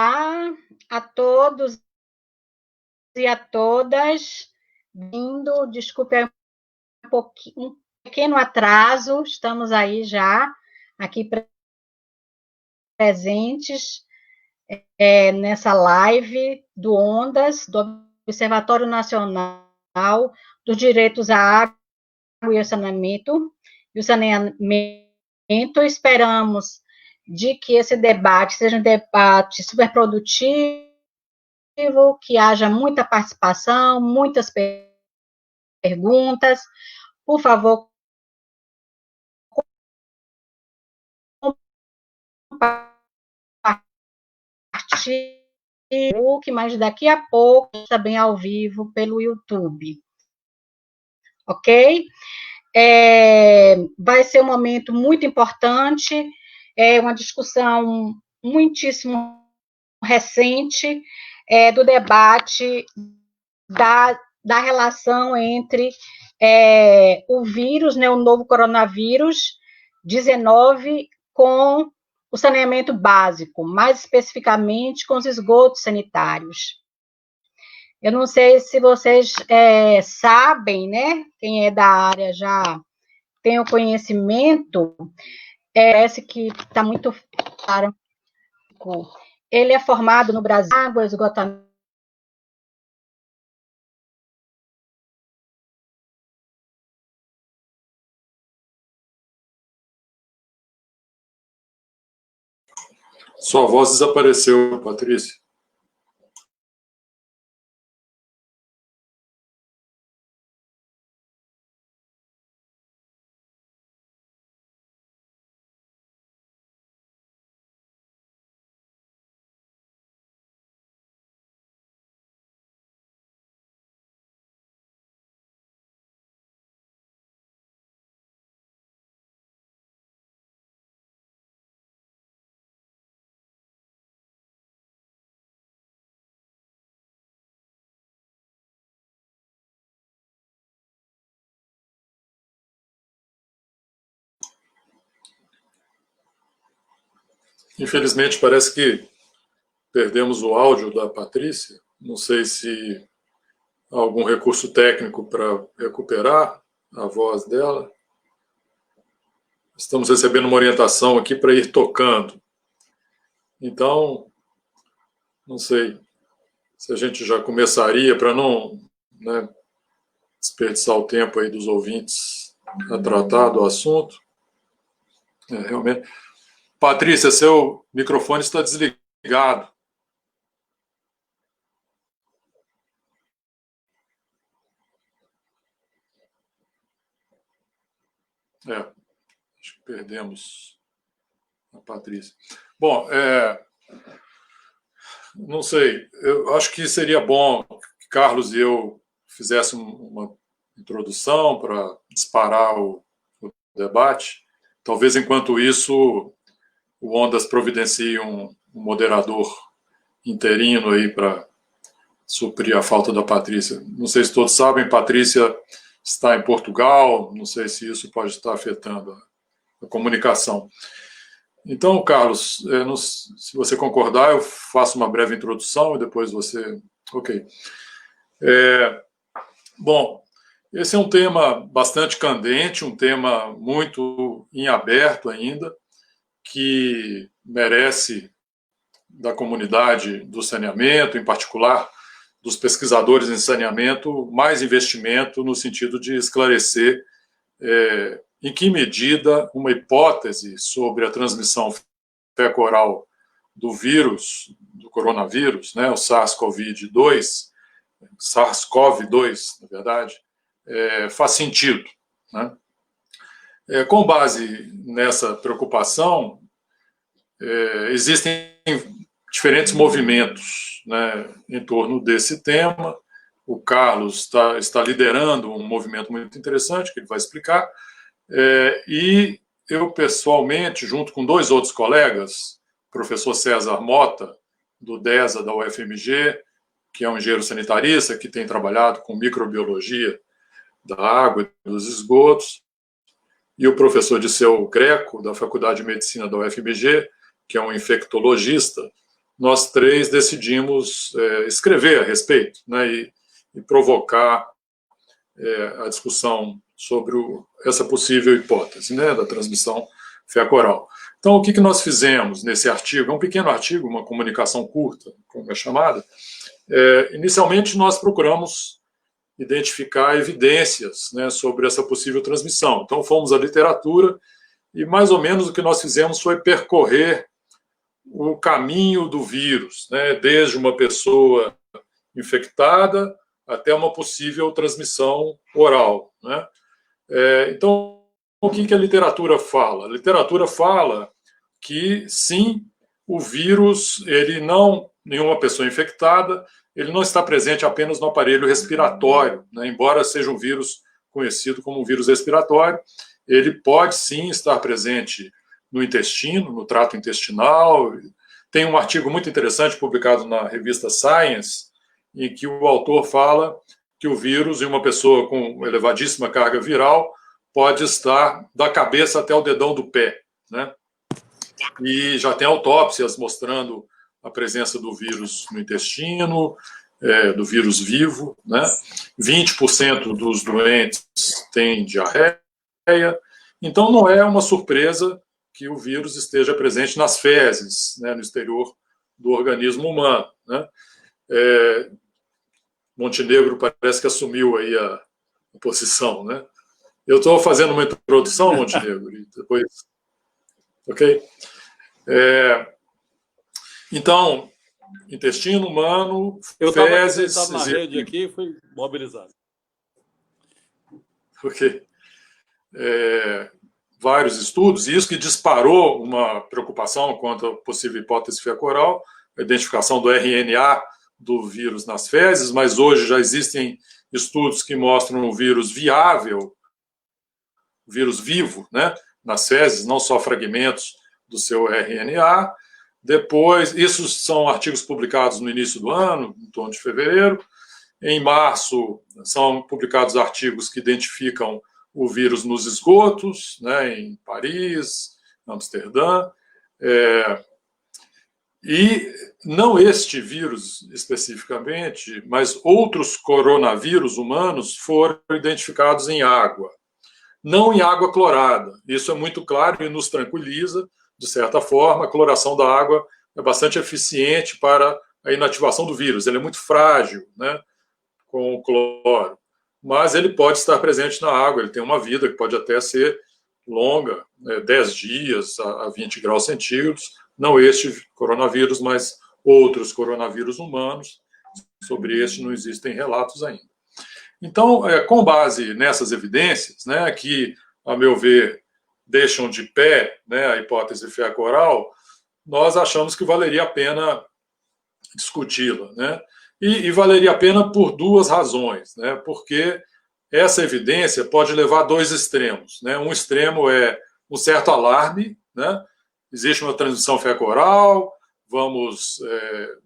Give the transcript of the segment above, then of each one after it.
a todos e a todas. Vindo, desculpe um pequeno atraso, estamos aí já, aqui presentes nessa live do ONDAS, do Observatório Nacional dos Direitos à Água e ao Saneamento. Esperamos de que esse debate seja um debate super produtivo, que haja muita participação, muitas perguntas. Por favor, compartilhe, mas daqui a pouco também ao vivo pelo YouTube. Ok? Vai ser um momento muito importante, uma discussão muitíssimo recente do debate da relação entre o vírus, né, o novo coronavírus 19, com o saneamento básico, mais especificamente com os esgotos sanitários. Eu não sei se vocês sabem, né? Quem é da área já tem o conhecimento, parece que está muito claro. Ele é formado no Brasil, água, esgotamento. Sua voz desapareceu, Patrícia. Infelizmente, parece que perdemos o áudio da Patrícia. Não sei se há algum recurso técnico para recuperar a voz dela. Estamos recebendo uma orientação aqui para ir tocando. Então, não sei se a gente já começaria para não, né, desperdiçar o tempo aí dos ouvintes a tratar do assunto. Realmente. Patrícia, seu microfone está desligado. Acho que perdemos a Patrícia. Bom, não sei, eu acho que seria bom que Carlos e eu fizéssemos uma introdução para disparar o debate. Talvez, enquanto isso, o Ondas providencie um moderador interino aí para suprir a falta da Patrícia. Não sei se todos sabem, Patrícia está em Portugal, não sei se isso pode estar afetando a comunicação. Então, Carlos, se você concordar, eu faço uma breve introdução e depois você... Ok. Bom, esse é um tema bastante candente, um tema muito em aberto ainda, que merece da comunidade do saneamento, em particular dos pesquisadores em saneamento, mais investimento no sentido de esclarecer em que medida uma hipótese sobre a transmissão fecal-oral do vírus, do coronavírus, né, o SARS-CoV-2, na verdade, faz sentido. Né? Com base nessa preocupação, existem diferentes movimentos, né, em torno desse tema. O Carlos está liderando um movimento muito interessante, que ele vai explicar, e eu, pessoalmente, junto com dois outros colegas, o professor César Mota, do DESA, da UFMG, que é um engenheiro sanitarista, que tem trabalhado com microbiologia da água e dos esgotos, e o professor Disseu Greco, da Faculdade de Medicina da UFMG, que é um infectologista, nós três decidimos escrever a respeito, né, e provocar a discussão sobre essa possível hipótese, né, da transmissão fecoral. Então, o que nós fizemos nesse artigo? É um pequeno artigo, uma comunicação curta, como é chamada. Inicialmente, nós procuramos identificar evidências, né, sobre essa possível transmissão. Então, fomos à literatura e, mais ou menos, o que nós fizemos foi percorrer o caminho do vírus, né, desde uma pessoa infectada até uma possível transmissão oral, né? Então, o que a literatura fala? A literatura fala que, sim, o vírus, ele não, nenhuma pessoa infectada, ele não está presente apenas no aparelho respiratório, né? Embora seja um vírus conhecido como um vírus respiratório, ele pode, sim, estar presente no intestino, no trato intestinal. Tem um artigo muito interessante publicado na revista Science, em que o autor fala que o vírus, em uma pessoa com elevadíssima carga viral, pode estar da cabeça até o dedão do pé, né? E já tem autópsias mostrando a presença do vírus no intestino, do vírus vivo, né? 20% dos doentes têm diarreia. Então, não é uma surpresa que o vírus esteja presente nas fezes, né, no exterior do organismo humano, né? Montenegro parece que assumiu aí a posição, né? Eu estou fazendo uma introdução, Montenegro, e depois... Ok? Então, intestino humano, fezes... Eu estava na rede aqui e fui mobilizado. Ok. Vários estudos, e isso que disparou uma preocupação quanto à possível hipótese fecoral, a identificação do RNA do vírus nas fezes, mas hoje já existem estudos que mostram o vírus viável, o vírus vivo, né, nas fezes, não só fragmentos do seu RNA. Depois, isso são artigos publicados no início do ano, em torno de fevereiro. Em março, são publicados artigos que identificam o vírus nos esgotos, né, em Paris, Amsterdã. E não este vírus especificamente, mas outros coronavírus humanos foram identificados em água. Não em água clorada. Isso é muito claro e nos tranquiliza, de certa forma. A cloração da água é bastante eficiente para a inativação do vírus. Ele é muito frágil, né, com o cloro. Mas ele pode estar presente na água, ele tem uma vida que pode até ser longa, 10 dias a 20 graus centígrados. Não este coronavírus, mas outros coronavírus humanos. Sobre este não existem relatos ainda. Então, com base nessas evidências, né, que, a meu ver, deixam de pé, né, a hipótese fecoral, nós achamos que valeria a pena discuti-la, né? E valeria a pena por duas razões, né? Porque essa evidência pode levar a dois extremos, né? Um extremo é um certo alarme, né? Existe uma transmissão fecoral, vamos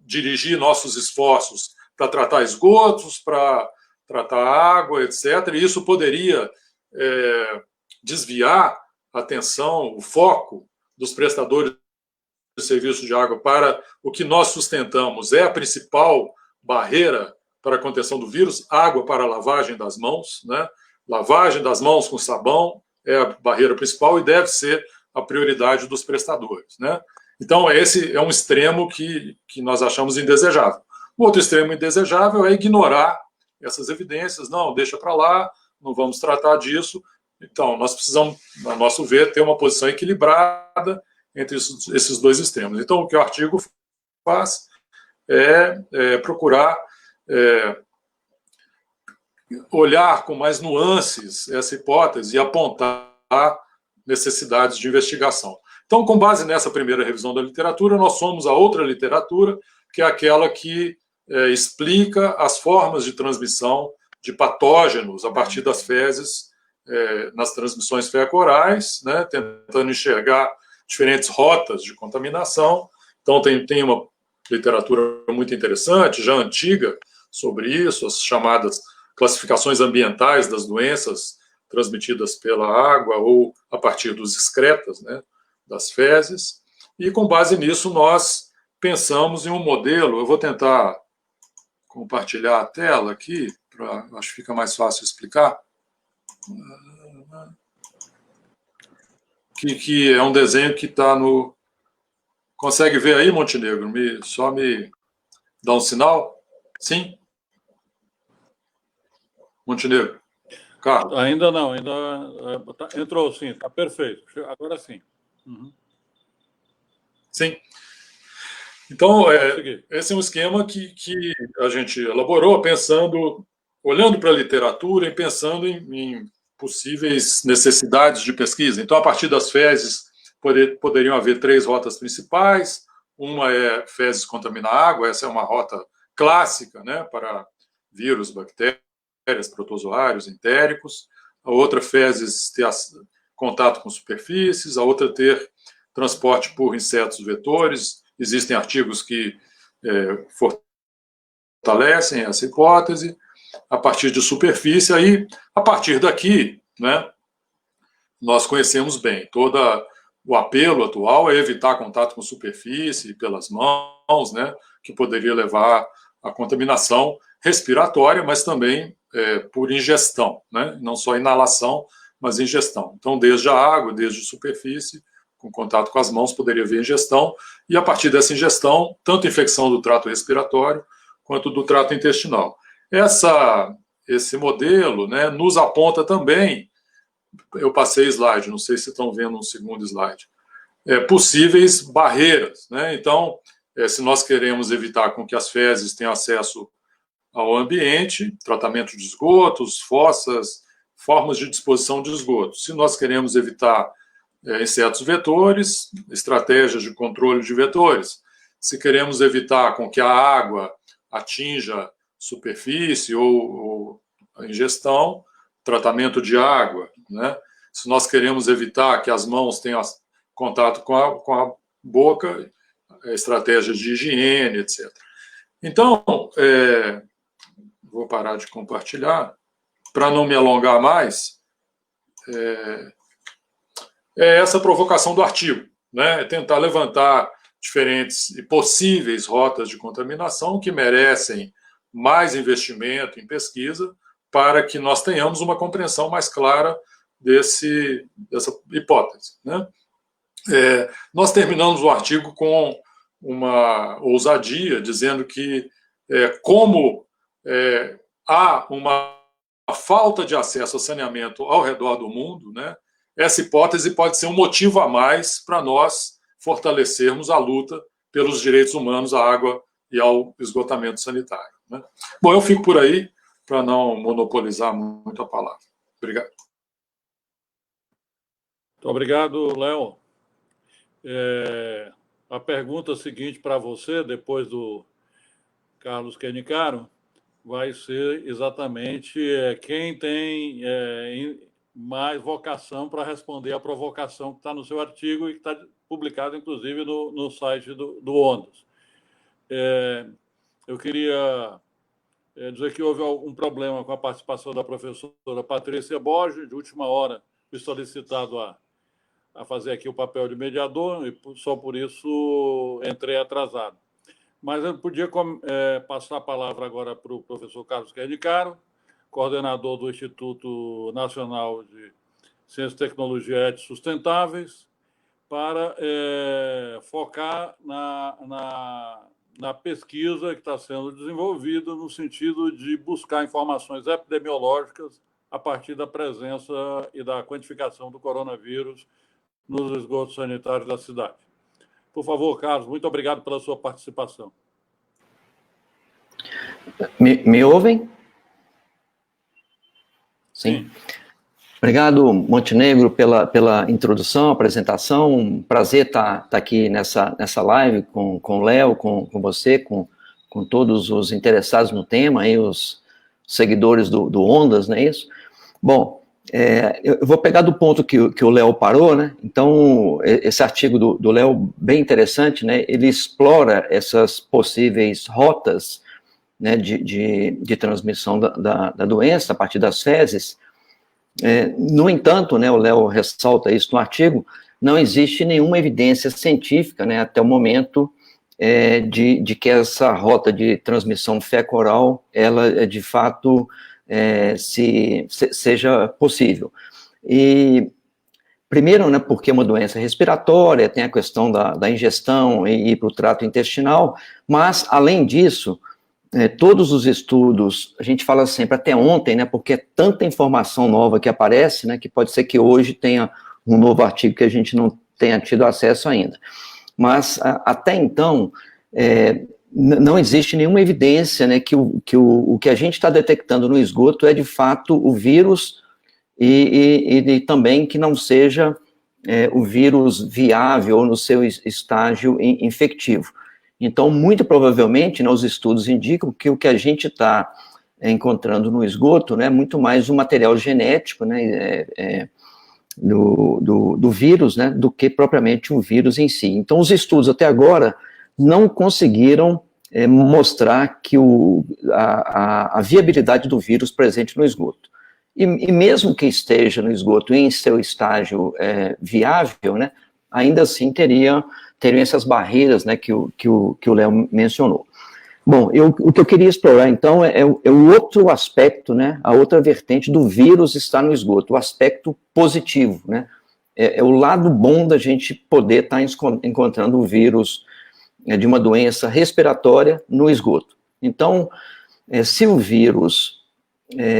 dirigir nossos esforços para tratar esgotos, para tratar água, etc. E isso poderia desviar a atenção, o foco dos prestadores de serviço de água para o que nós sustentamos é a principal barreira para a contenção do vírus, água para a lavagem das mãos, né? Lavagem das mãos com sabão é a barreira principal e deve ser a prioridade dos prestadores, né? Então, esse é um extremo que nós achamos indesejável. O outro extremo indesejável é ignorar essas evidências. Não, deixa para lá, não vamos tratar disso. Então, nós precisamos, a nosso ver, ter uma posição equilibrada entre esses dois extremos. Então, o que o artigo faz é procurar olhar com mais nuances essa hipótese e apontar necessidades de investigação. Então, com base nessa primeira revisão da literatura, nós somos a outra literatura, que é aquela que explica as formas de transmissão de patógenos a partir das fezes nas transmissões fecorais, né, tentando enxergar diferentes rotas de contaminação. Então, tem uma literatura muito interessante, já antiga, sobre isso, as chamadas classificações ambientais das doenças transmitidas pela água ou a partir dos excretas, né, das fezes. E, com base nisso, nós pensamos em um modelo, eu vou tentar compartilhar a tela aqui, acho que fica mais fácil explicar, que é um desenho que está no... Consegue ver aí, Montenegro? Só me dá um sinal? Sim? Montenegro? Carlos? Ainda não, entrou sim, está perfeito. Agora sim. Uhum. Sim. Então, esse é um esquema que a gente elaborou olhando para a literatura e pensando em possíveis necessidades de pesquisa. Então, a partir das fezes, poderiam haver 3 rotas principais. Uma é fezes contaminar água, essa é uma rota clássica, né, para vírus, bactérias, protozoários, entéricos. A outra, fezes ter contato com superfícies. A outra, ter transporte por insetos vetores. Existem artigos que fortalecem essa hipótese. A partir de superfície, aí, a partir daqui, né, nós conhecemos bem. Todo o apelo atual é evitar contato com superfície pelas mãos, né, que poderia levar à contaminação respiratória, mas também por ingestão, né, não só inalação, mas ingestão. Então, desde a água, desde a superfície, com contato com as mãos, poderia haver ingestão, e a partir dessa ingestão, tanto infecção do trato respiratório quanto do trato intestinal. Esse modelo, né, nos aponta também, eu passei slide, não sei se estão vendo um segundo slide, possíveis barreiras, né? Então, se nós queremos evitar com que as fezes tenham acesso ao ambiente, tratamento de esgotos, fossas, formas de disposição de esgotos. Se nós queremos evitar insetos vetores, estratégias de controle de vetores. Se queremos evitar com que a água atinja superfície ou a ingestão, tratamento de água, né? Se nós queremos evitar que as mãos tenham contato com a boca, estratégias de higiene, etc. Então, vou parar de compartilhar, para não me alongar mais, essa provocação do artigo, né? Tentar levantar diferentes e possíveis rotas de contaminação que merecem mais investimento em pesquisa para que nós tenhamos uma compreensão mais clara dessa hipótese, né? Nós terminamos o artigo com uma ousadia, dizendo que como há uma falta de acesso a saneamento ao redor do mundo, né, essa hipótese pode ser um motivo a mais para nós fortalecermos a luta pelos direitos humanos à água e ao esgotamento sanitário, né? Bom, eu fico por aí para não monopolizar muito a palavra. Obrigado. Muito obrigado, Léo. A pergunta seguinte para você, depois do Carlos Quenicaro, vai ser exatamente quem tem mais vocação para responder à provocação que está no seu artigo e que está publicado, inclusive, no site do Ondas. Eu queria dizer que houve algum problema com a participação da professora Patrícia Borges. De última hora, fui solicitado a fazer aqui o papel de mediador e só por isso entrei atrasado. Mas eu podia passar a palavra agora para o professor Carlos Quenicaro, coordenador do Instituto Nacional de Ciência, Tecnologia e Ética Sustentáveis, para focar na pesquisa que está sendo desenvolvida no sentido de buscar informações epidemiológicas a partir da presença e da quantificação do coronavírus nos esgotos sanitários da cidade. Por favor, Carlos, muito obrigado pela sua participação. Me ouvem? Sim. Obrigado, Montenegro, pela introdução, apresentação. Um prazer estar aqui nessa live com o Léo, com você, com todos os interessados no tema, aí, os seguidores do Ondas, não é isso? Bom, eu vou pegar do ponto que o Léo parou, né? Então, esse artigo do Léo, bem interessante, né? Ele explora essas possíveis rotas, né, de transmissão da doença a partir das fezes. No entanto, né, o Léo ressalta isso no artigo, não existe nenhuma evidência científica, né, até o momento de que essa rota de transmissão fecal-oral, ela, de fato, seja possível. E, primeiro, né, porque é uma doença respiratória, tem a questão da ingestão e ir para o trato intestinal, mas, além disso, todos os estudos, a gente fala sempre até ontem, né, porque é tanta informação nova que aparece, né, que pode ser que hoje tenha um novo artigo que a gente não tenha tido acesso ainda. Mas, até então, não existe nenhuma evidência, né, que o que a gente está detectando no esgoto é, de fato, o vírus e também que não seja o vírus viável ou no seu estágio infectivo. Então, muito provavelmente, né, os estudos indicam que o que a gente está encontrando no esgoto, né, é muito mais um material genético, né, do vírus, né, do que propriamente um vírus em si. Então, os estudos até agora não conseguiram mostrar que a viabilidade do vírus presente no esgoto. E mesmo que esteja no esgoto em seu estágio viável, né, ainda assim teriam essas barreiras, né, que o Léo mencionou. Bom, o que eu queria explorar, então, é o outro aspecto, né, a outra vertente do vírus estar no esgoto, o aspecto positivo, né, é o lado bom da gente poder estar encontrando o vírus de uma doença respiratória no esgoto. Então, se o vírus,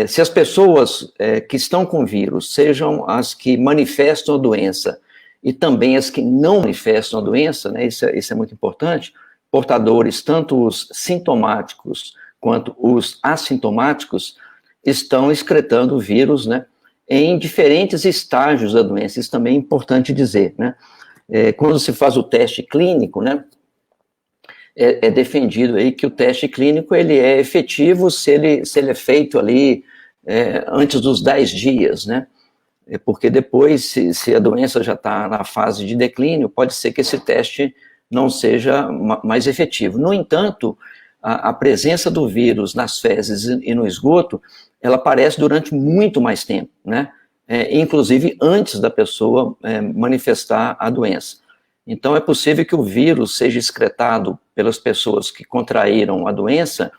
se as pessoas que estão com vírus sejam as que manifestam a doença e também as que não manifestam a doença, né, isso é muito importante, portadores, tanto os sintomáticos quanto os assintomáticos, estão excretando o vírus, né, em diferentes estágios da doença. Isso também é importante dizer, né. Quando se faz o teste clínico, né, é defendido aí que o teste clínico ele é efetivo se ele é feito ali antes dos 10 dias, né, porque depois, se a doença já está na fase de declínio, pode ser que esse teste não seja mais efetivo. No entanto, a presença do vírus nas fezes e no esgoto, ela aparece durante muito mais tempo, né? Inclusive antes da pessoa manifestar a doença. Então, é possível que o vírus seja excretado pelas pessoas que contraíram a doença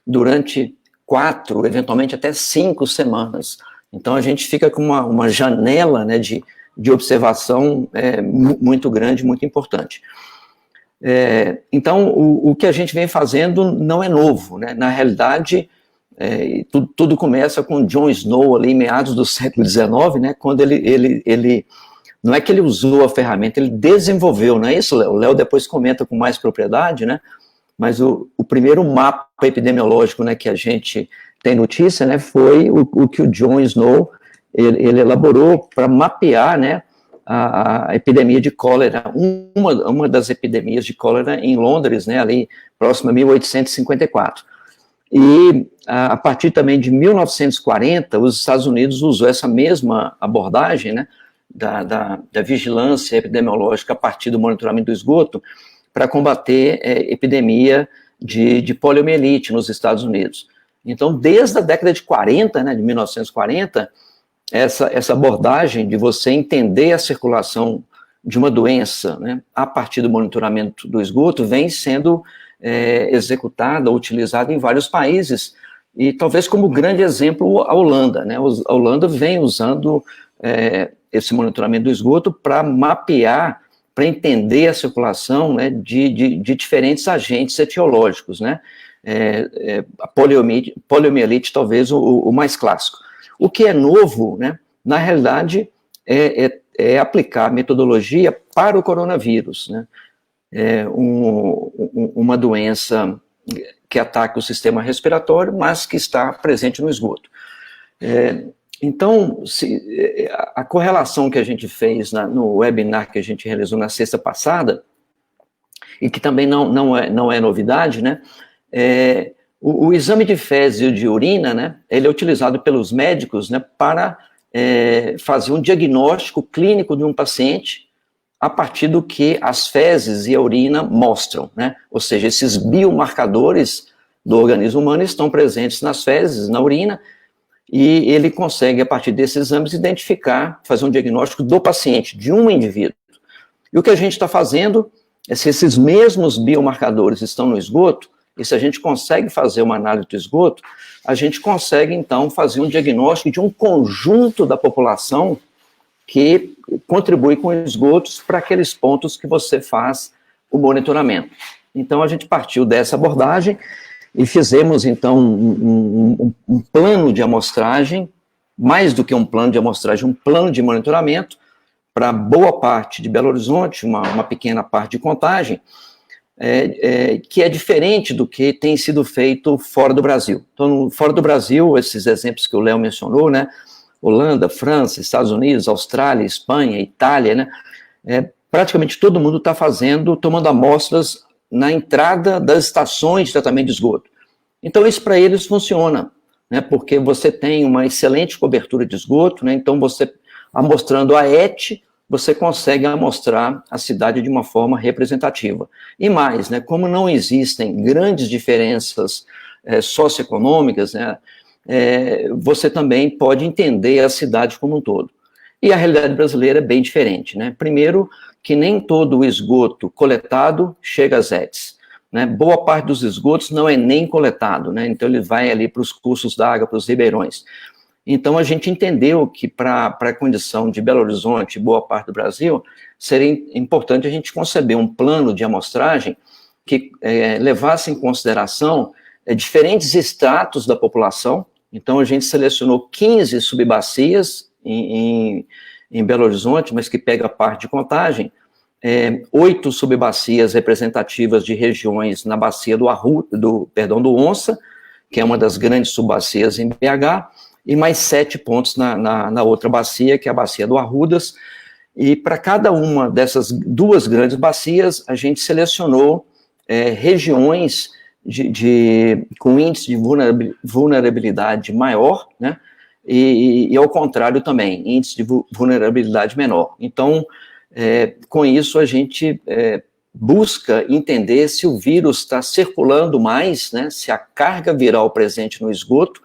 durante 4, eventualmente até 5 semanas. Então, a gente fica com uma janela, né, de observação muito grande, muito importante. Então, o que a gente vem fazendo não é novo, né? Na realidade, tudo começa com John Snow, ali em meados do século XIX, né? Quando ele não é que ele usou a ferramenta, ele desenvolveu, não é isso, Léo? O Léo depois comenta com mais propriedade, né? Mas o primeiro mapa epidemiológico, né, que a gente tem notícia, né, foi o que o John Snow ele elaborou para mapear, né, a epidemia de cólera, uma das epidemias de cólera em Londres, né, ali próximo a 1854. E a partir também de 1940, os Estados Unidos usou essa mesma abordagem, né, da vigilância epidemiológica a partir do monitoramento do esgoto para combater epidemia de poliomielite nos Estados Unidos. Então, desde a década de 40, né, de 1940, essa abordagem de você entender a circulação de uma doença, né, a partir do monitoramento do esgoto vem sendo executada, utilizada em vários países, e talvez como grande exemplo a Holanda, né, a Holanda vem usando esse monitoramento do esgoto para mapear, para entender a circulação, né, de diferentes agentes etiológicos, né, a poliomielite talvez o mais clássico. O que é novo, né, na realidade, é aplicar a metodologia para o coronavírus, né, uma doença que ataca o sistema respiratório, mas que está presente no esgoto. Então, a correlação que a gente fez no webinar que a gente realizou na sexta passada, e que também não é novidade, né, o exame de fezes e de urina, né, ele é utilizado pelos médicos, né, para fazer um diagnóstico clínico de um paciente a partir do que as fezes e a urina mostram, né, ou seja, esses biomarcadores do organismo humano estão presentes nas fezes, na urina, e ele consegue, a partir desses exames, identificar, fazer um diagnóstico do paciente, de um indivíduo. E o que a gente está fazendo se esses mesmos biomarcadores estão no esgoto, e se a gente consegue fazer uma análise do esgoto, a gente consegue, então, fazer um diagnóstico de um conjunto da população que contribui com esgotos para aqueles pontos que você faz o monitoramento. Então, a gente partiu dessa abordagem e fizemos, então, um plano de amostragem, mais do que um plano de amostragem, um plano de monitoramento para boa parte de Belo Horizonte, uma pequena parte de Contagem, que é diferente do que tem sido feito fora do Brasil. Então, fora do Brasil, esses exemplos que o Léo mencionou, né, Holanda, França, Estados Unidos, Austrália, Espanha, Itália, né, praticamente todo mundo está tomando amostras na entrada das estações de tratamento de esgoto. Então, isso para eles funciona, né, porque você tem uma excelente cobertura de esgoto, né, então você, amostrando a ET, você consegue amostrar a cidade de uma forma representativa. E mais, né, como não existem grandes diferenças socioeconômicas, né, você também pode entender a cidade como um todo. E a realidade brasileira é bem diferente, né? Primeiro, que nem todo o esgoto coletado chega às ETs, né? Boa parte dos esgotos não é nem coletado, né? Então ele vai ali para os cursos d'água, para os ribeirões. Então a gente entendeu que para a condição de Belo Horizonte e boa parte do Brasil, seria importante a gente conceber um plano de amostragem que levasse em consideração diferentes estratos da população. Então, a gente selecionou 15 subbacias em Belo Horizonte, mas que pega a parte de Contagem, 8 subbacias representativas de regiões na bacia do Onça, que é uma das grandes subbacias em BH, e mais 7 pontos na outra bacia, que é a bacia do Arrudas, e para cada uma dessas 2 grandes bacias, a gente selecionou regiões com índice de vulnerabilidade maior, né, e ao contrário também, índice de vulnerabilidade menor. Então, com isso, a gente busca entender se o vírus está circulando mais, né, se a carga viral presente no esgoto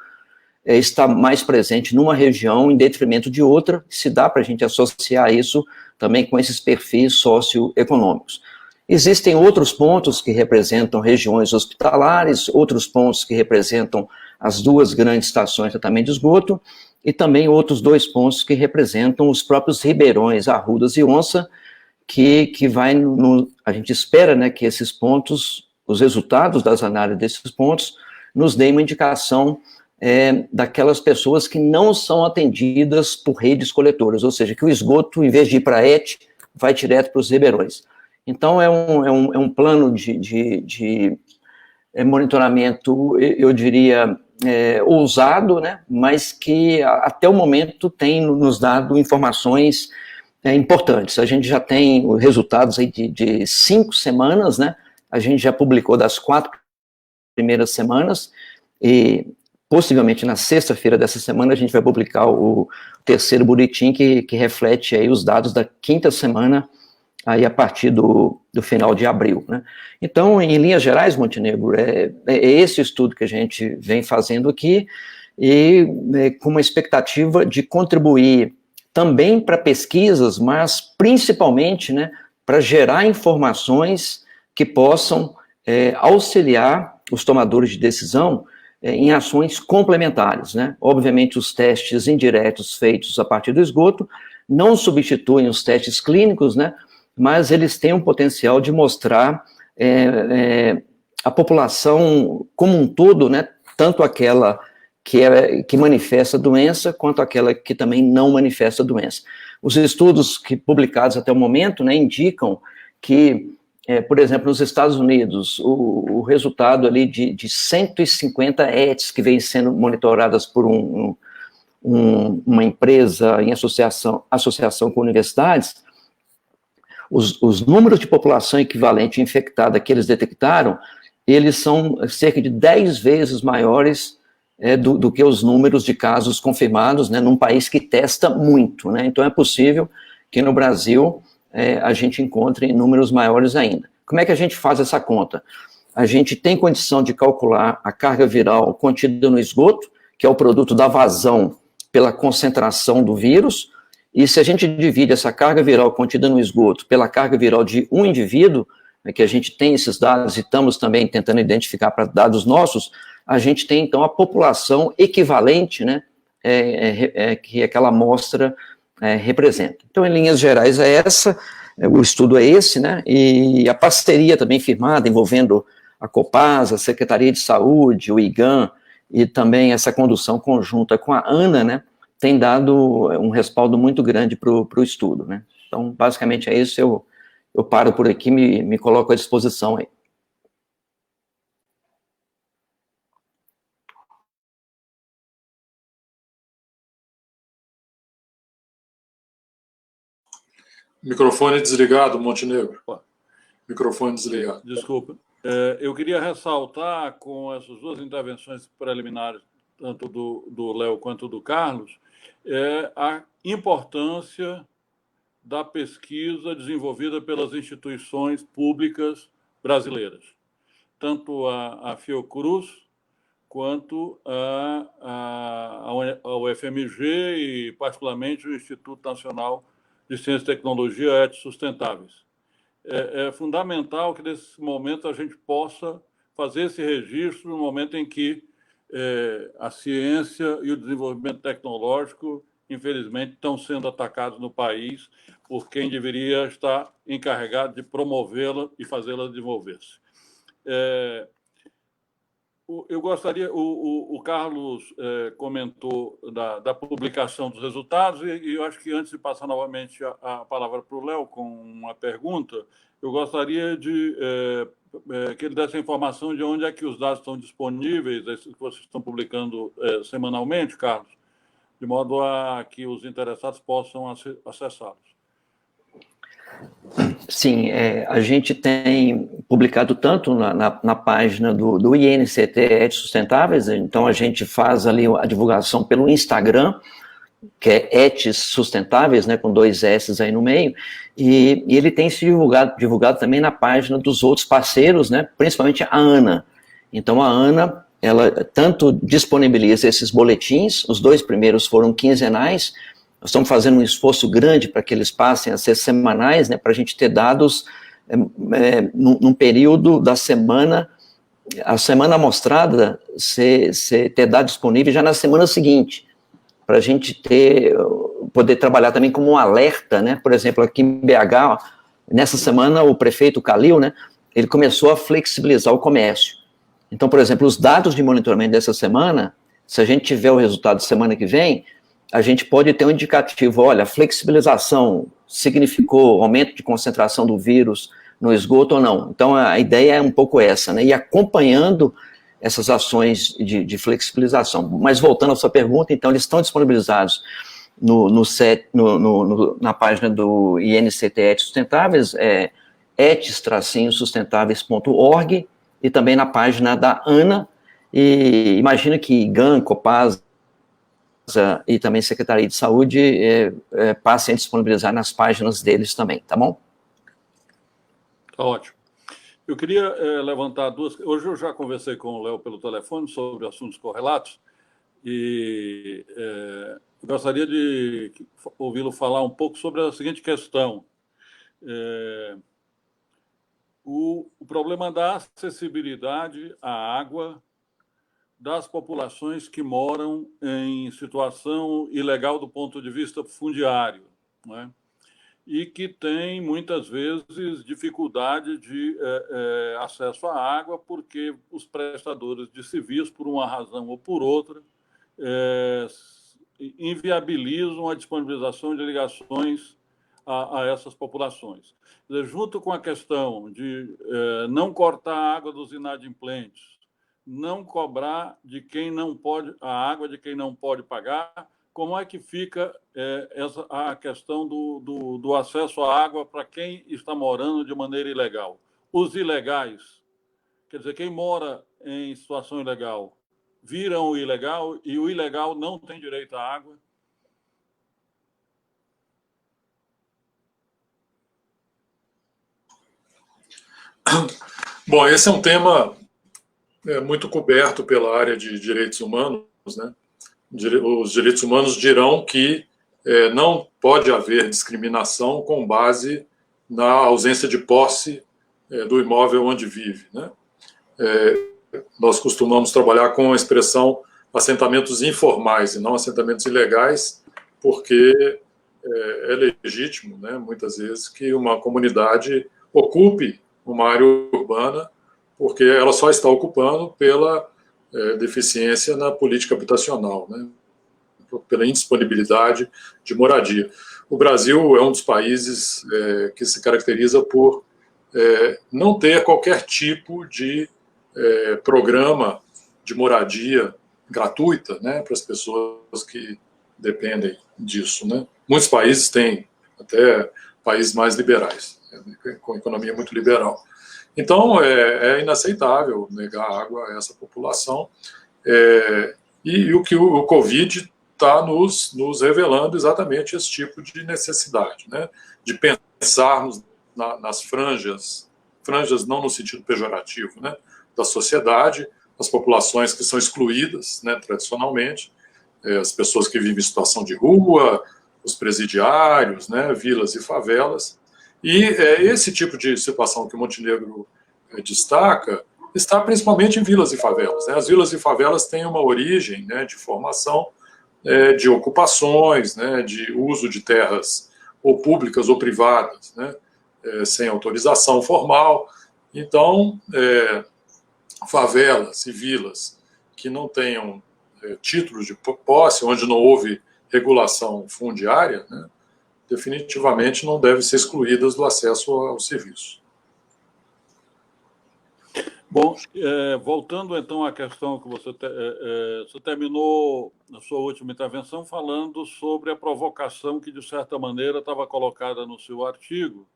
está mais presente numa região em detrimento de outra, se dá para a gente associar isso também com esses perfis socioeconômicos. Existem outros pontos que representam regiões hospitalares, outros pontos que representam as 2 grandes estações de tratamento de esgoto, e também outros 2 pontos que representam os próprios ribeirões, Arrudas e Onça, que a gente espera, né, que esses pontos, os resultados das análises desses pontos, nos deem uma indicação daquelas pessoas que não são atendidas por redes coletoras, ou seja, que o esgoto, em vez de ir para a ET, vai direto para os ribeirões. Então, é um plano de monitoramento, eu diria, ousado, né, mas que até o momento tem nos dado informações importantes. A gente já tem os resultados aí de 5 semanas, né, a gente já publicou das 4 primeiras semanas, e possivelmente na sexta-feira dessa semana a gente vai publicar o 3º boletim que reflete aí os dados da 5ª semana, aí a partir do final de abril, né? Então, em linhas gerais, Montenegro, é esse estudo que a gente vem fazendo aqui, e com uma expectativa de contribuir também para pesquisas, mas principalmente, né, para gerar informações que possam auxiliar os tomadores de decisão em ações complementares, né? Obviamente, os testes indiretos feitos a partir do esgoto não substituem os testes clínicos, né? Mas eles têm um potencial de mostrar a população como um todo, né, tanto aquela que manifesta a doença, quanto aquela que também não manifesta a doença. Os estudos publicados até o momento, né, indicam que, por exemplo, nos Estados Unidos, o resultado ali de 150 ETs que vêm sendo monitoradas por uma empresa em associação com universidades, os números de população equivalente infectada que eles detectaram, eles são cerca de 10 vezes maiores do que os números de casos confirmados, né, num país que testa muito, né? Então é possível que no Brasil a gente encontre números maiores ainda. Como é que a gente faz essa conta? A gente tem condição de calcular a carga viral contida no esgoto, que é o produto da vazão pela concentração do vírus, e se a gente divide essa carga viral contida no esgoto pela carga viral de um indivíduo, é que a gente tem esses dados e estamos também tentando identificar para dados nossos, a gente tem, então, a população equivalente, né, que aquela amostra representa. Então, em linhas gerais, é essa, o estudo é esse, né, e a parceria também firmada, envolvendo a Copasa, a Secretaria de Saúde, o IGAM, e também essa condução conjunta com a ANA, né, tem dado um respaldo muito grande para o estudo, né. Então, basicamente é isso, eu paro por aqui, me coloco à disposição aí. Microfone desligado, Montenegro. Microfone desligado. Desculpa. Eu queria ressaltar, com essas duas intervenções preliminares, tanto do Léo quanto do Carlos, a importância da pesquisa desenvolvida pelas instituições públicas brasileiras, tanto a Fiocruz quanto a UFMG e, particularmente, o Instituto Nacional de Ciência e Tecnologia Éticos Sustentáveis. É fundamental que, nesse momento, a gente possa fazer esse registro no momento em que a ciência e o desenvolvimento tecnológico, infelizmente, estão sendo atacados no país por quem deveria estar encarregado de promovê-la e fazê-la desenvolver-se. Eu gostaria, o Carlos comentou da publicação dos resultados, e eu acho que, antes de passar novamente a palavra para o Léo com uma pergunta, eu gostaria de que ele desse a informação de onde é que os dados estão disponíveis, esses que vocês estão publicando semanalmente, Carlos, de modo a que os interessados possam acessá-los. Sim, a gente tem publicado tanto na página do INCT Éticos Sustentáveis, então a gente faz ali a divulgação pelo Instagram, que é Éticos Sustentáveis, né, com 2 S aí no meio, e ele tem se divulgado também na página dos outros parceiros, né, principalmente a ANA. Então a ANA, ela tanto disponibiliza esses boletins, os 2 primeiros foram quinzenais. Nós estamos fazendo um esforço grande para que eles passem a ser semanais, né, para a gente ter dados num período da semana, a semana amostrada, ter dados disponíveis já na semana seguinte, para a gente poder trabalhar também como um alerta, né? Por exemplo, aqui em BH, nessa semana, o prefeito Calil, né, ele começou a flexibilizar o comércio. Então, por exemplo, os dados de monitoramento dessa semana, se a gente tiver o resultado semana que vem, a gente pode ter um indicativo, olha, a flexibilização significou aumento de concentração do vírus no esgoto ou não. Então, a ideia é um pouco essa, né? E acompanhando essas ações de flexibilização. Mas, voltando à sua pergunta, então, eles estão disponibilizados na página do INCT Éticos Sustentáveis, etis-sustentáveis.org, e também na página da ANA, e imagino que GAN, Copasa, e também Secretaria de Saúde passem a disponibilizar nas páginas deles também, tá bom? Tá ótimo. Eu queria levantar duas... Hoje eu já conversei com o Léo pelo telefone sobre assuntos correlatos e gostaria de ouvi-lo falar um pouco sobre a seguinte questão. O problema da acessibilidade à água das populações que moram em situação ilegal do ponto de vista fundiário, não é? E que têm, muitas vezes, dificuldade de acesso à água porque os prestadores de serviços, por uma razão ou por outra, inviabilizam a disponibilização de ligações a essas populações. Junto com a questão de não cortar a água dos inadimplentes, não cobrar de quem não pode a água de quem não pode pagar, como é que fica a questão do acesso à água para quem está morando de maneira ilegal? Os ilegais, quer dizer, quem mora em situação ilegal, viram o ilegal e o ilegal não tem direito à água? Bom, esse é um tema muito coberto pela área de direitos humanos, né? Os direitos humanos dirão que não pode haver discriminação com base na ausência de posse do imóvel onde vive, né? Nós costumamos trabalhar com a expressão assentamentos informais e não assentamentos ilegais, porque é legítimo, né, muitas vezes, que uma comunidade ocupe uma área urbana, porque ela só está ocupando pela deficiência na política habitacional, né, pela indisponibilidade de moradia. O Brasil é um dos países que se caracteriza por não ter qualquer tipo de programa de moradia gratuita, né, para as pessoas que dependem disso, né. Muitos países têm, até países mais liberais, com economia muito liberal. Então, é inaceitável negar água a essa população, e o que o Covid está nos revelando exatamente esse tipo de necessidade, né, de pensarmos nas franjas não no sentido pejorativo, né, da sociedade, as populações que são excluídas, né, tradicionalmente, as pessoas que vivem em situação de rua, os presidiários, né, vilas e favelas. E esse tipo de situação que o Montenegro destaca está principalmente em vilas e favelas, né? As vilas e favelas têm uma origem, né, de formação, de ocupações, né, de uso de terras ou públicas ou privadas, né, sem autorização formal. Então, favelas e vilas que não tenham títulos de posse, onde não houve regulação fundiária, né, definitivamente não devem ser excluídas do acesso ao serviço. Bom, voltando então à questão que você terminou a sua última intervenção falando sobre a provocação que, de certa maneira, estava colocada no seu artigo,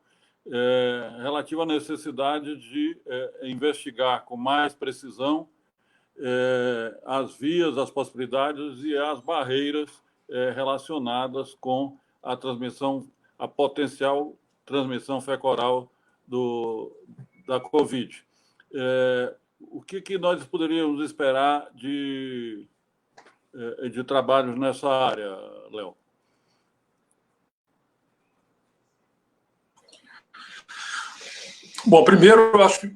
relativa à necessidade de investigar com mais precisão as vias, as possibilidades e as barreiras relacionadas com a transmissão, a potencial transmissão fecal-oral da Covid. O que nós poderíamos esperar de trabalhos nessa área, Léo? Bom, primeiro, eu acho que,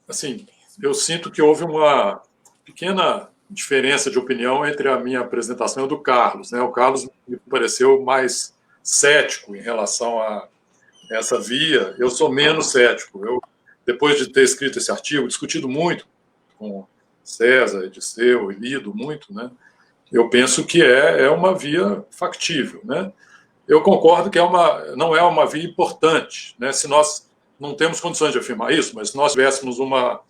assim, eu sinto que houve uma pequena diferença de opinião entre a minha apresentação e a do Carlos, né? O Carlos me pareceu mais cético em relação a essa via. Eu sou menos cético. Eu, depois de ter escrito esse artigo, discutido muito com César, Ediceu e lido muito, né? Eu penso que é uma via factível, né? Eu concordo que não é uma via importante, né? Se nós não temos condições de afirmar isso, mas se nós tivéssemos uma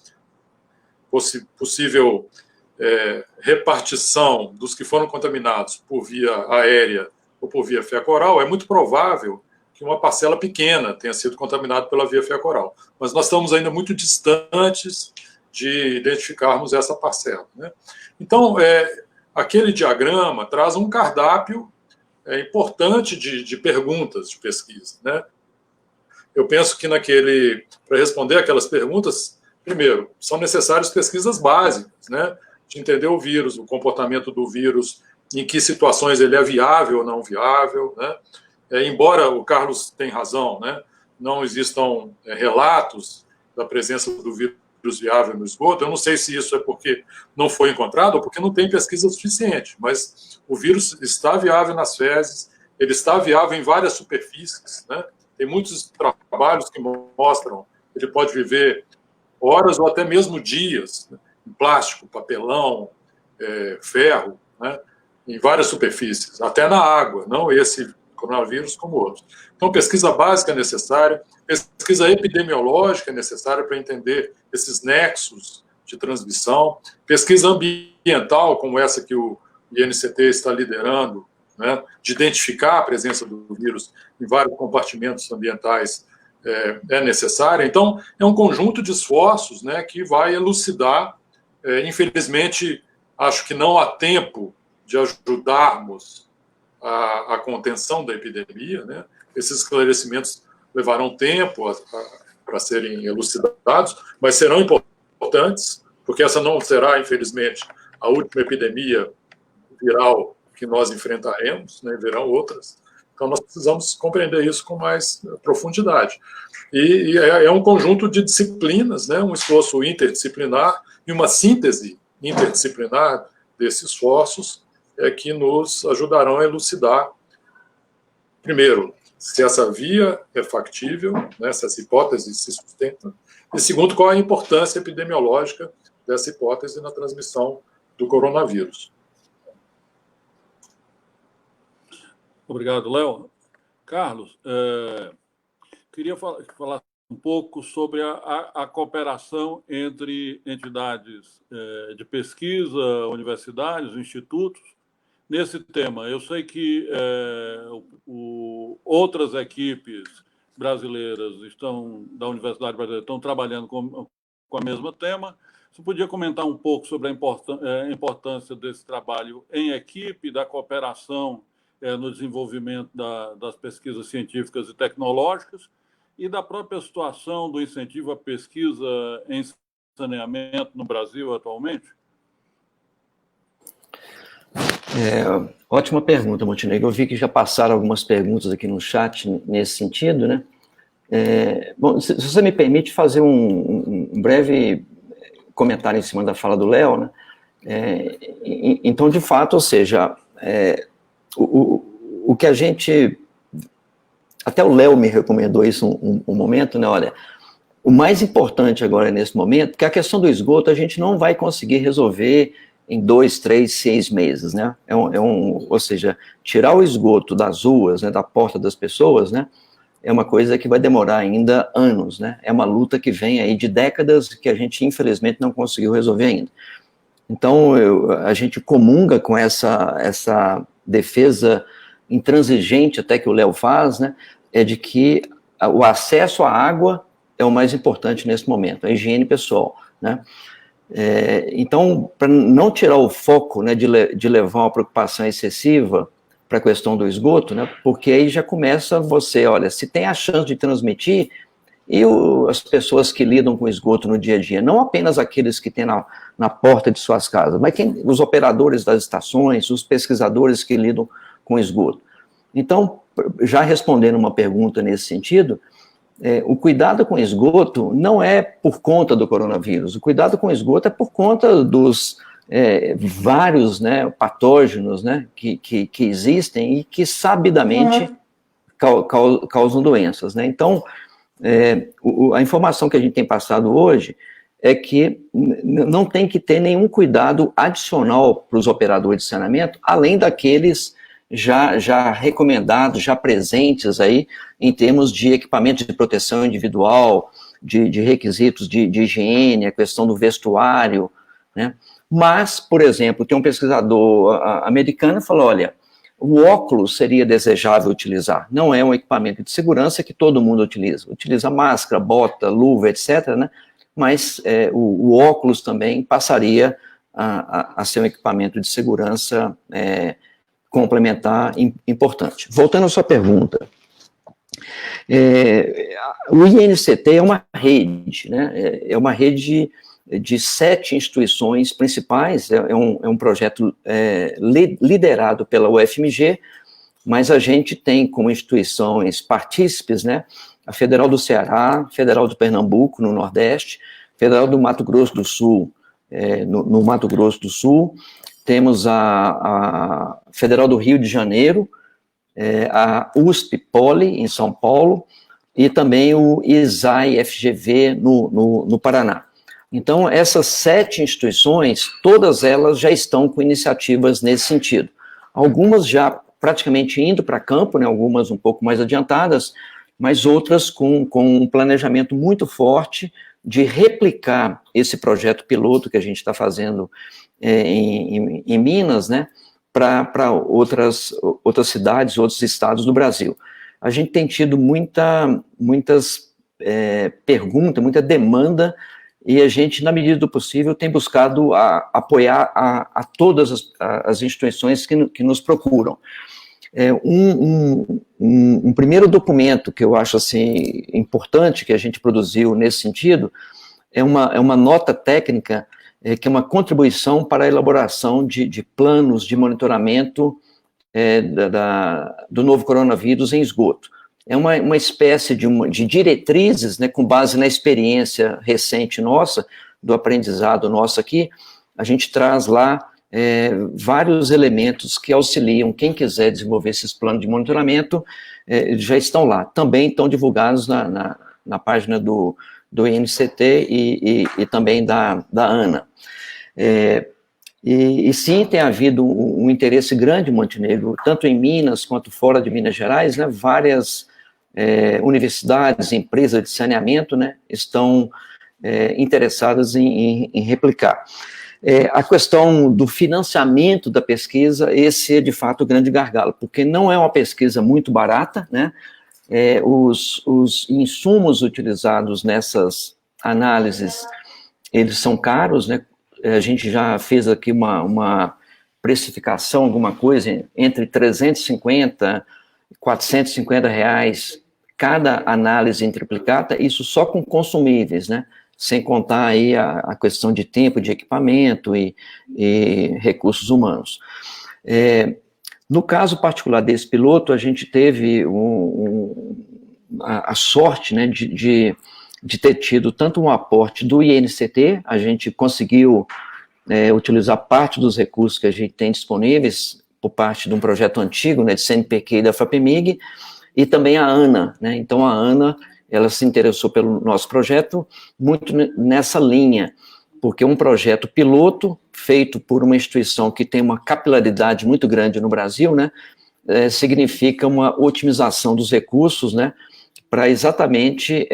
possível repartição dos que foram contaminados por via aérea ou por via fecal-oral, é muito provável que uma parcela pequena tenha sido contaminada pela via fecal-oral. Mas nós estamos ainda muito distantes de identificarmos essa parcela, né? Então, aquele diagrama traz um cardápio importante de perguntas de pesquisa, né? Eu penso que para responder aquelas perguntas, primeiro, são necessárias pesquisas básicas, né? De entender o vírus, o comportamento do vírus, em que situações ele é viável ou não viável, né? Embora o Carlos tenha razão, né? Não existam relatos da presença do vírus viável no esgoto. Eu não sei se isso é porque não foi encontrado ou porque não tem pesquisa suficiente, mas o vírus está viável nas fezes, ele está viável em várias superfícies, né? Tem muitos trabalhos que mostram que ele pode viver horas ou até mesmo dias, né, em plástico, papelão, ferro, né, em várias superfícies, até na água, não esse coronavírus como outros. Então, pesquisa básica é necessária, pesquisa epidemiológica é necessária para entender esses nexos de transmissão, pesquisa ambiental, como essa que o INCT está liderando, né, de identificar a presença do vírus em vários compartimentos ambientais, é necessária. Então, é um conjunto de esforços, né, que vai elucidar. Infelizmente, acho que não há tempo de ajudarmos a contenção da epidemia, né? Esses esclarecimentos levarão tempo para serem elucidados, mas serão importantes, porque essa não será, infelizmente, a última epidemia viral que nós enfrentaremos, né? Virão outras. Então, nós precisamos compreender isso com mais profundidade. E é um conjunto de disciplinas, né, um esforço interdisciplinar e uma síntese interdisciplinar desses esforços que nos ajudarão a elucidar, primeiro, se essa via é factível, né, se essa hipótese se sustenta, e segundo, qual a importância epidemiológica dessa hipótese na transmissão do coronavírus. Obrigado, Léo. Carlos, queria falar um pouco sobre a cooperação entre entidades de pesquisa, universidades, institutos, nesse tema. Eu sei que outras equipes brasileiras da Universidade Brasileira estão trabalhando com o mesmo tema. Você podia comentar um pouco sobre a importância desse trabalho em equipe, da cooperação no desenvolvimento das pesquisas científicas e tecnológicas e da própria situação do incentivo à pesquisa em saneamento no Brasil atualmente? Ótima pergunta, Montenegro. Eu vi que já passaram algumas perguntas aqui no chat nesse sentido, né? Bom, se você me permite fazer um breve comentário em cima da fala do Léo, né? Então, de fato, ou seja, o que a gente... Até o Léo me recomendou isso um momento, né? Olha, o mais importante agora nesse momento, que a questão do esgoto a gente não vai conseguir resolver em 2, 3, 6 meses, né? Ou seja, tirar o esgoto das ruas, né, da porta das pessoas, né, é uma coisa que vai demorar ainda anos, né? É uma luta que vem aí de décadas que a gente, infelizmente, não conseguiu resolver ainda. Então, a gente comunga com essa defesa intransigente até que o Léo faz, né, é de que o acesso à água é o mais importante nesse momento, a higiene pessoal, né? Então, para não tirar o foco, né, de levar uma preocupação excessiva para a questão do esgoto, né, porque aí já começa você, olha, se tem a chance de transmitir, e as pessoas que lidam com esgoto no dia a dia, não apenas aqueles que têm na porta de suas casas, mas os operadores das estações, os pesquisadores que lidam com esgoto. Então, já respondendo uma pergunta nesse sentido, o cuidado com esgoto não é por conta do coronavírus, o cuidado com esgoto é por conta dos vários, né, patógenos, né, que existem e que sabidamente causam doenças, né? Então, a informação que a gente tem passado hoje é que não tem que ter nenhum cuidado adicional para os operadores de saneamento, além daqueles já recomendados, já presentes aí, em termos de equipamentos de proteção individual, de requisitos de higiene, a questão do vestuário, né? Mas, por exemplo, tem um pesquisador americano que falou, olha, o óculos seria desejável utilizar, não é um equipamento de segurança que todo mundo utiliza máscara, bota, luva, etc., né? Mas o óculos também passaria a ser um equipamento de segurança complementar importante. Voltando à sua pergunta, o INCT é uma rede, né? É uma rede de 7 instituições principais, é um projeto liderado pela UFMG, mas a gente tem como instituições partícipes, né, a Federal do Ceará, Federal do Pernambuco, no Nordeste, Federal do Mato Grosso do Sul, no Mato Grosso do Sul, temos a Federal do Rio de Janeiro, a USP Poli, em São Paulo, e também o ISAI-FGV, no Paraná. Então, essas 7 instituições, todas elas já estão com iniciativas nesse sentido. Algumas já praticamente indo para campo, né, algumas um pouco mais adiantadas, mas outras com um planejamento muito forte de replicar esse projeto piloto que a gente está fazendo em Minas, né, para outras cidades, outros estados do Brasil. A gente tem tido muitas perguntas, muita demanda, e a gente, na medida do possível, tem buscado apoiar a todas as instituições que nos procuram. Um primeiro documento que eu acho assim, importante que a gente produziu nesse sentido é uma nota técnica que é uma contribuição para a elaboração de planos de monitoramento do novo coronavírus em esgoto. É uma espécie de diretrizes, né, com base na experiência recente nossa, do aprendizado nosso aqui, a gente traz lá vários elementos que auxiliam quem quiser desenvolver esses planos de monitoramento, já estão lá. Também estão divulgados na página do INCT e também da ANA. E sim, tem havido um interesse grande em Montenegro, tanto em Minas quanto fora de Minas Gerais, né, várias universidades, empresas de saneamento, né, estão interessadas em replicar. A questão do financiamento da pesquisa, esse é de fato o grande gargalo, porque não é uma pesquisa muito barata, né, os insumos utilizados nessas análises, eles são caros, né, a gente já fez aqui uma precificação, alguma coisa, entre 350 e 450 reais cada análise em triplicata, isso só com consumíveis, né? Sem contar aí a questão de tempo, de equipamento e recursos humanos. No caso particular desse piloto, a gente teve a sorte, né, de ter tido tanto um aporte do INCT, a gente conseguiu utilizar parte dos recursos que a gente tem disponíveis por parte de um projeto antigo, né, de CNPq e da FAPEMIG, e também a ANA, né, então a ANA, ela se interessou pelo nosso projeto muito nessa linha, porque um projeto piloto, feito por uma instituição que tem uma capilaridade muito grande no Brasil, né, significa uma otimização dos recursos, né, para exatamente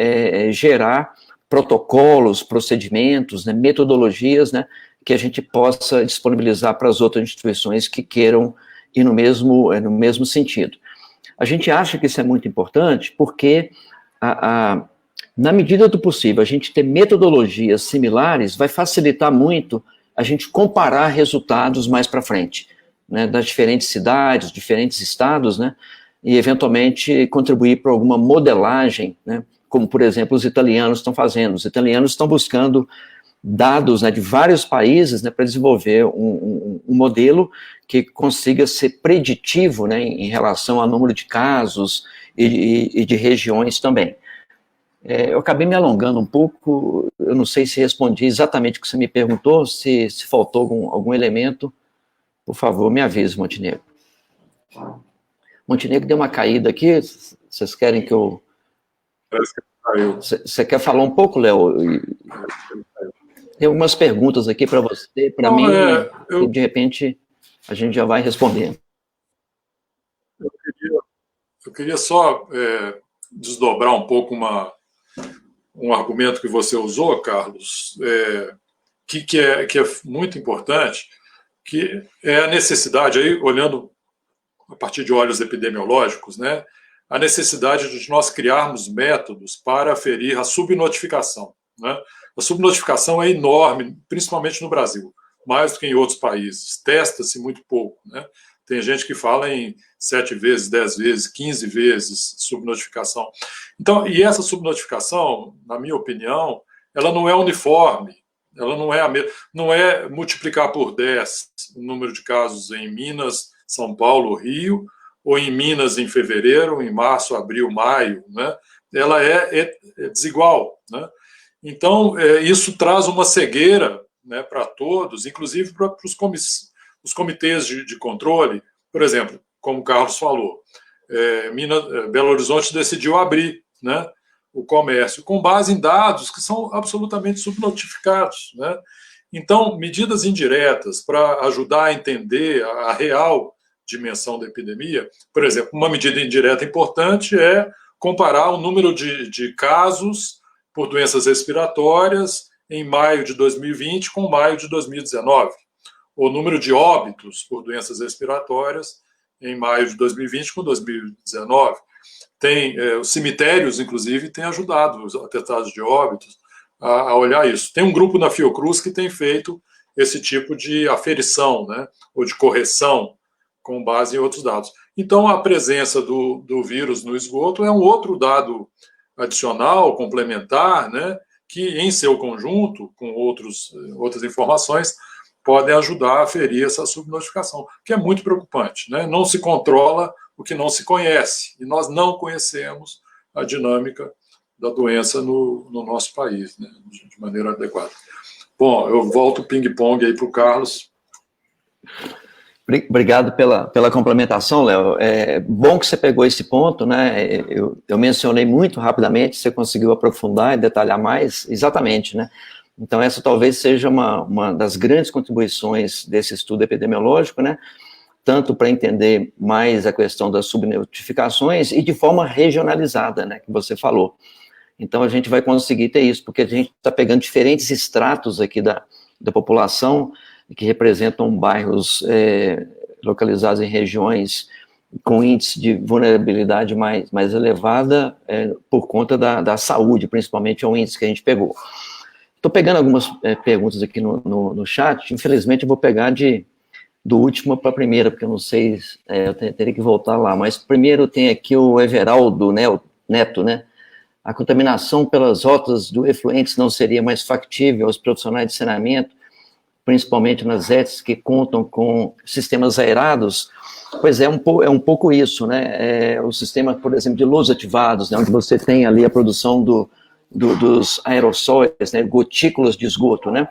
gerar protocolos, procedimentos, né, metodologias, né, que a gente possa disponibilizar para as outras instituições que queiram ir no mesmo sentido. A gente acha que isso é muito importante porque, na medida do possível, a gente ter metodologias similares vai facilitar muito a gente comparar resultados mais para frente, né, das diferentes cidades, diferentes estados, né, e eventualmente contribuir para alguma modelagem, né, como, por exemplo, os italianos estão fazendo. Os italianos estão buscando dados, né, de vários países, né, para desenvolver um modelo que consiga ser preditivo, né, em relação ao número de casos e de regiões também. Eu acabei me alongando um pouco, eu não sei se respondi exatamente o que você me perguntou, se faltou algum elemento, por favor, me avise, Montenegro. Montenegro deu uma caída aqui, vocês querem que eu... Parece que caiu. Você quer falar um pouco, Léo? Tem algumas perguntas aqui para você, para mim, e de repente a gente já vai respondendo. Eu queria só desdobrar um pouco um argumento que você usou, Carlos, que é muito importante, que é a necessidade, aí olhando a partir de olhos epidemiológicos, né, a necessidade de nós criarmos métodos para aferir a subnotificação, né? A subnotificação é enorme, principalmente no Brasil, mais do que em outros países. Testa-se muito pouco, né? Tem gente que fala em 7 vezes, 10 vezes, 15 vezes subnotificação. Então, e essa subnotificação, na minha opinião, ela não é uniforme, ela não é multiplicar por 10 o número de casos em Minas, São Paulo, Rio, ou em Minas em fevereiro, em março, abril, maio, né? Ela é desigual, né? Então, isso traz uma cegueira, né, para todos, inclusive para os comitês de controle. Por exemplo, como o Carlos falou, Belo Horizonte decidiu abrir, né, o comércio com base em dados que são absolutamente subnotificados, né? Então, medidas indiretas para ajudar a entender a real dimensão da epidemia, por exemplo, uma medida indireta importante é comparar o número de casos por doenças respiratórias em maio de 2020 com maio de 2019. O número de óbitos por doenças respiratórias em maio de 2020 com 2019. Os cemitérios, inclusive, têm ajudado os atestados de óbitos a olhar isso. Tem um grupo na Fiocruz que tem feito esse tipo de aferição, né, ou de correção com base em outros dados. Então, a presença do vírus no esgoto é um outro dado adicional, complementar, né, que em seu conjunto, com outras informações, podem ajudar a aferir essa subnotificação, que é muito preocupante, né? Não se controla o que não se conhece, e nós não conhecemos a dinâmica da doença no nosso país, né? De maneira adequada. Bom, eu volto o ping-pong aí para o Carlos. Obrigado pela complementação, Léo. É bom que você pegou esse ponto, né? Eu mencionei muito rapidamente, você conseguiu aprofundar e detalhar mais, exatamente, né? Então, essa talvez seja uma das grandes contribuições desse estudo epidemiológico, né? Tanto para entender mais a questão das subnotificações e de forma regionalizada, né? Que você falou. Então, a gente vai conseguir ter isso, porque a gente está pegando diferentes estratos aqui da população, que representam bairros localizados em regiões com índice de vulnerabilidade mais elevada por conta da saúde, principalmente é o índice que a gente pegou. Estou pegando algumas perguntas aqui no chat, infelizmente eu vou pegar do último para a primeira, porque eu não sei, eu teria que voltar lá, mas primeiro tem aqui o Everaldo Neto, né? A contaminação pelas rotas do efluentes não seria mais factível aos profissionais de saneamento, principalmente nas ETs que contam com sistemas aerados? Pois é, um pouco isso, né? O sistema, por exemplo, de luz ativados, né, onde você tem ali a produção dos aerossóis, né, gotículas de esgoto, né?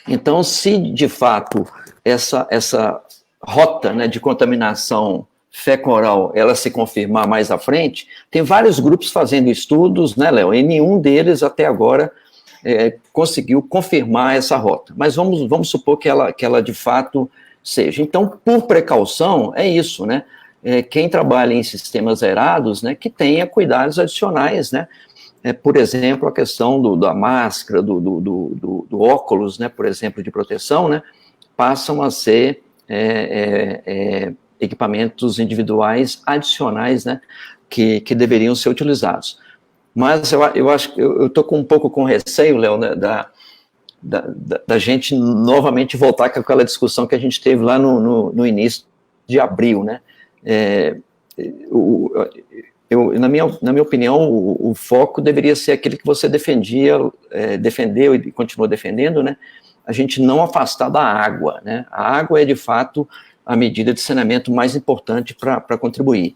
Então, se de fato essa rota, né, de contaminação fecal-oral, ela se confirmar mais à frente, tem vários grupos fazendo estudos, né, Léo? E nenhum deles até agora conseguiu confirmar essa rota. Mas vamos supor que ela de fato seja. Então, por precaução, é isso, né? Quem trabalha em sistemas aerados, né, que tenha cuidados adicionais, né? Por exemplo, a questão da máscara, do óculos, né, por exemplo, de proteção, né, passam a ser equipamentos individuais adicionais, né, que deveriam ser utilizados. Mas eu acho que eu estou um pouco com receio, Léo, né, da gente novamente voltar com aquela discussão que a gente teve lá no início de abril, né? Na minha opinião, o foco deveria ser aquele que você defendeu e continua defendendo, né? A gente não afastar da água, né? A água é, de fato, a medida de saneamento mais importante para contribuir.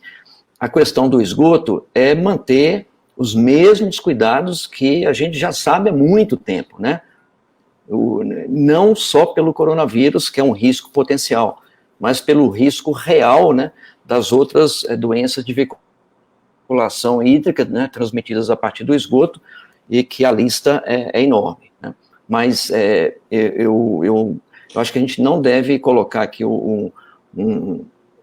A questão do esgoto é manter os mesmos cuidados que a gente já sabe há muito tempo, né? Não só pelo coronavírus, que é um risco potencial, mas pelo risco real, né, das outras doenças de veiculação hídrica, né, transmitidas a partir do esgoto, e que a lista é enorme, né? Mas eu acho que a gente não deve colocar aqui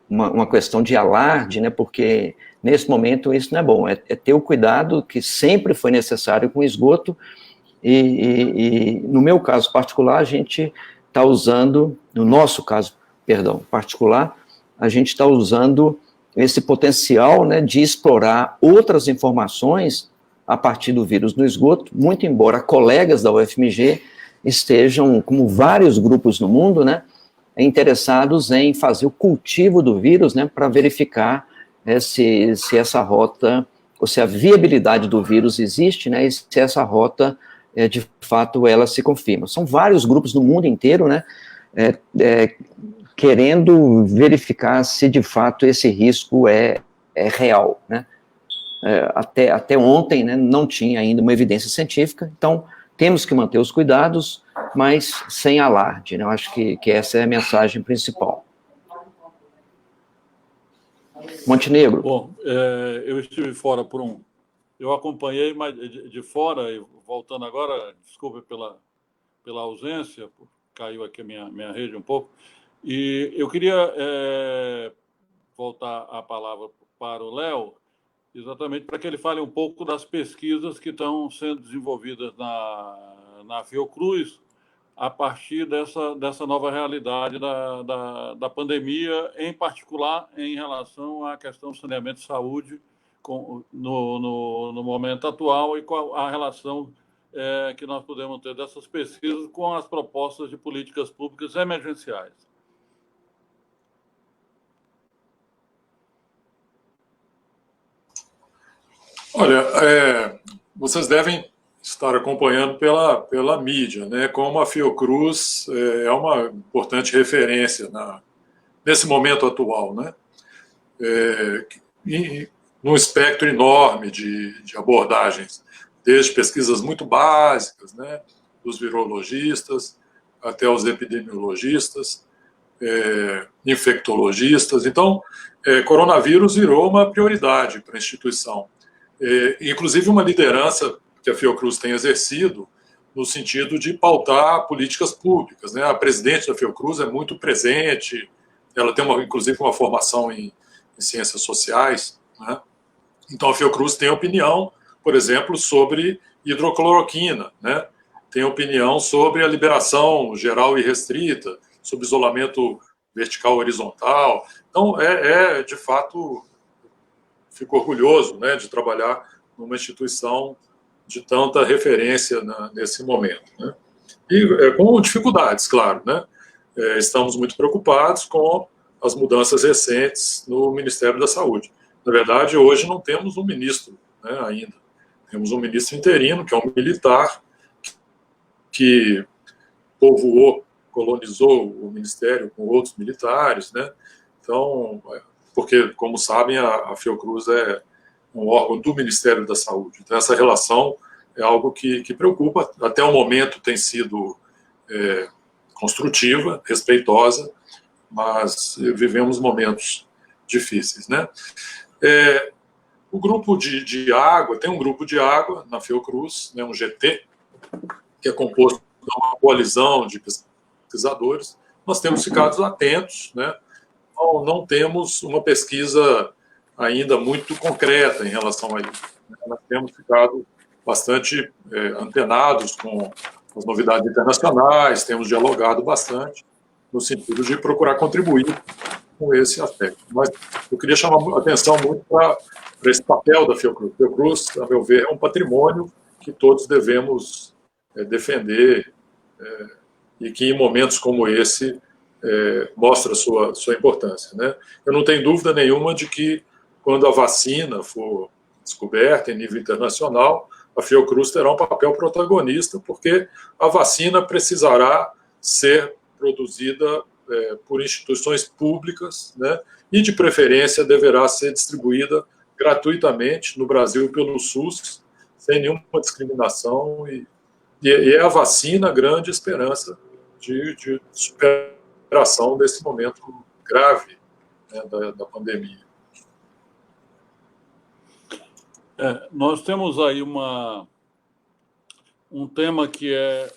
uma questão de alarde, né, porque nesse momento isso não é bom, é ter o cuidado que sempre foi necessário com o esgoto, e no meu caso particular, a gente está usando, no nosso caso, particular, a gente está usando esse potencial, né, de explorar outras informações a partir do vírus no esgoto, muito embora colegas da UFMG estejam, como vários grupos no mundo, né, interessados em fazer o cultivo do vírus, né, para verificar se essa rota, ou se a viabilidade do vírus existe, né, e se essa rota, de fato, ela se confirma. São vários grupos no mundo inteiro, né, querendo verificar se, de fato, esse risco é real, né. Até ontem, né, não tinha ainda uma evidência científica, então temos que manter os cuidados, mas sem alarde, né? Eu acho que essa é a mensagem principal. Montenegro. Bom, eu estive fora eu acompanhei, mas de fora, e voltando agora, desculpe pela ausência, caiu aqui a minha rede um pouco, e eu queria voltar a palavra para o Léo, exatamente para que ele fale um pouco das pesquisas que estão sendo desenvolvidas na Fiocruz a partir dessa nova realidade da pandemia, em particular em relação à questão do saneamento de saúde no momento atual, e qual a relação que nós podemos ter dessas pesquisas com as propostas de políticas públicas emergenciais. Olha, vocês devem estar acompanhando pela mídia, né? Como a Fiocruz é uma importante referência nesse momento atual, né? Num espectro enorme de abordagens, desde pesquisas muito básicas, né? Dos virologistas até os epidemiologistas, infectologistas. Então, coronavírus virou uma prioridade para a instituição. Inclusive uma liderança que a Fiocruz tem exercido no sentido de pautar políticas públicas, né? A presidente da Fiocruz é muito presente, ela tem, inclusive, uma formação em ciências sociais, né? Então, a Fiocruz tem opinião, por exemplo, sobre hidrocloroquina, né? Tem opinião sobre a liberação geral e restrita, sobre isolamento vertical horizontal. Então, de fato, fico orgulhoso, né, de trabalhar numa instituição de tanta referência nesse momento, né? E com dificuldades, claro, né? Estamos muito preocupados com as mudanças recentes no Ministério da Saúde. Na verdade, hoje não temos um ministro, né, ainda. Temos um ministro interino, que é um militar, que povoou, colonizou o Ministério com outros militares, né? Então, porque, como sabem, a Fiocruz é um órgão do Ministério da Saúde. Então, essa relação é algo que preocupa. Até o momento tem sido construtiva, respeitosa, mas vivemos momentos difíceis, né? O grupo de água, tem um grupo de água na Fiocruz, né, um GT, que é composto por uma coalizão de pesquisadores. Nós temos ficado atentos, né? Não temos uma pesquisa ainda muito concreta em relação a isso. Nós temos ficado bastante antenados com as novidades internacionais, temos dialogado bastante no sentido de procurar contribuir com esse aspecto. Mas eu queria chamar a atenção muito para esse papel da Fiocruz. A Fiocruz, a meu ver, é um patrimônio que todos devemos defender e que em momentos como esse mostra a sua importância, né? Eu não tenho dúvida nenhuma de que quando a vacina for descoberta em nível internacional, a Fiocruz terá um papel protagonista, porque a vacina precisará ser produzida por instituições públicas, né? E de preferência deverá ser distribuída gratuitamente no Brasil pelo SUS, sem nenhuma discriminação, e é a vacina a grande esperança de superação desse momento grave, né, da pandemia. Nós temos aí um tema que é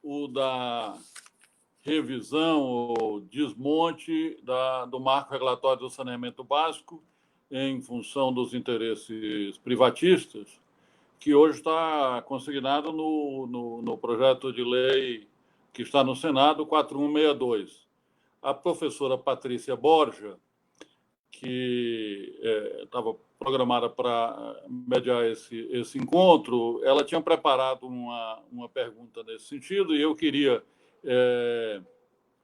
o da revisão ou desmonte do marco regulatório do saneamento básico em função dos interesses privatistas, que hoje está consignado no projeto de lei que está no Senado, 4162. A professora Patrícia Borja, que estava programada para mediar esse encontro, ela tinha preparado uma pergunta nesse sentido e eu queria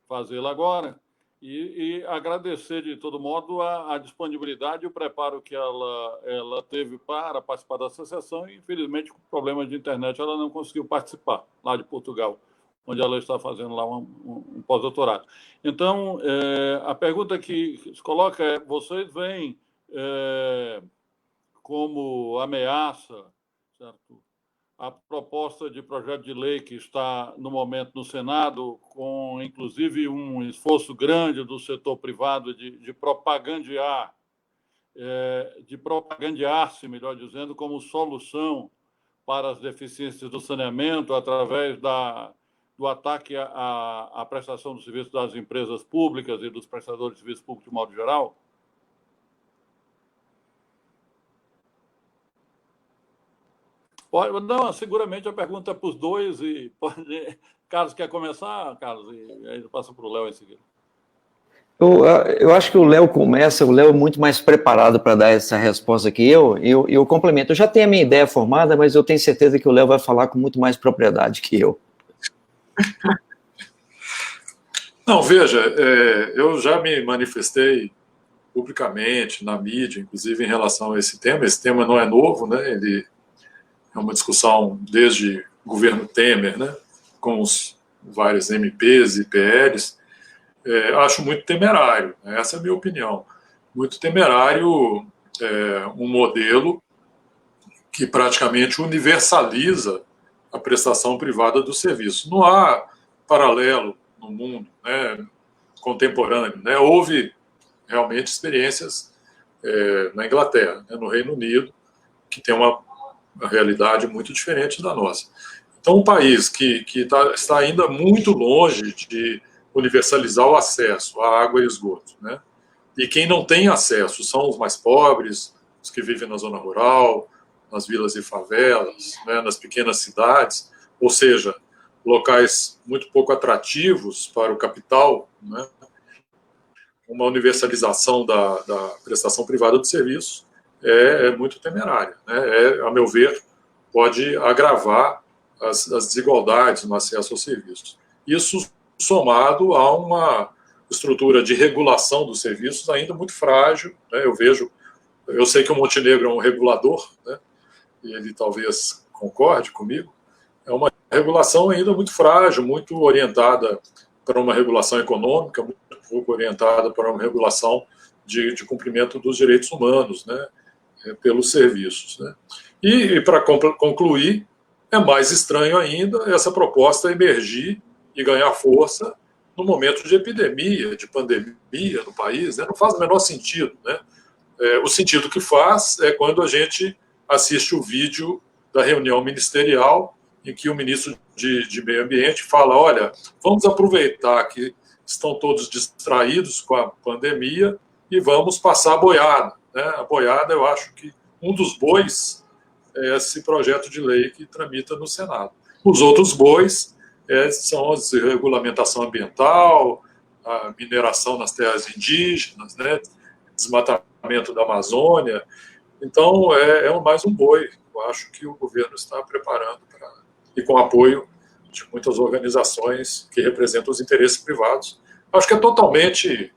fazê-la agora e agradecer, de todo modo, a disponibilidade e o preparo que ela teve para participar da associação e, infelizmente, com problema de internet, ela não conseguiu participar, lá de Portugal, onde ela está fazendo lá um pós-doutorado. Então, a pergunta que se coloca é: vocês veem como ameaça, certo, a proposta de projeto de lei que está, no momento, no Senado, com, inclusive, um esforço grande do setor privado de propagandear, de propagandear-se, melhor dizendo, como solução para as deficiências do saneamento através do ataque à prestação do serviço das empresas públicas e dos prestadores de serviço público de modo geral? Não, seguramente a pergunta é para os dois e pode... Carlos, quer começar, Carlos? E aí passa para o Léo em seguida. Eu acho que o Léo começa, o Léo é muito mais preparado para dar essa resposta que eu complemento. Eu já tenho a minha ideia formada, mas eu tenho certeza que o Léo vai falar com muito mais propriedade que eu. Não, veja, eu já me manifestei publicamente, na mídia, inclusive em relação a esse tema. Esse tema não é novo, né? Ele é uma discussão desde o governo Temer, né, com os vários MPs e PLs, acho muito temerário, essa é a minha opinião, muito temerário um modelo que praticamente universaliza a prestação privada do serviço. Não há paralelo no mundo, né, contemporâneo, né? Houve realmente experiências na Inglaterra, né, no Reino Unido, que tem uma realidade muito diferente da nossa. Então, um país que está ainda muito longe de universalizar o acesso à água e esgoto, né? E quem não tem acesso são os mais pobres, os que vivem na zona rural, nas vilas e favelas, né, nas pequenas cidades, ou seja, locais muito pouco atrativos para o capital, né? Uma universalização da prestação privada de serviço é muito temerária, né? A meu ver, pode agravar as desigualdades no acesso aos serviços. Isso somado a uma estrutura de regulação dos serviços ainda muito frágil, né? Eu sei que o Montenegro é um regulador, né? E ele talvez concorde comigo, é uma regulação ainda muito frágil, muito orientada para uma regulação econômica, muito pouco orientada para uma regulação de cumprimento dos direitos humanos, né, pelos serviços, né. E para concluir, é mais estranho ainda essa proposta emergir e ganhar força no momento de epidemia, de pandemia no país, né, não faz o menor sentido, né. O sentido que faz é quando a gente assiste o vídeo da reunião ministerial em que o ministro de Meio Ambiente fala, olha, vamos aproveitar que estão todos distraídos com a pandemia e vamos passar a boiada, né? A boiada, eu acho que um dos bois é esse projeto de lei que tramita no Senado. Os outros bois são a desregulamentação ambiental, a mineração nas terras indígenas, né? Desmatamento da Amazônia. Então, é mais um boi. Eu acho que o governo está preparando e com apoio de muitas organizações que representam os interesses privados. Acho que é totalmente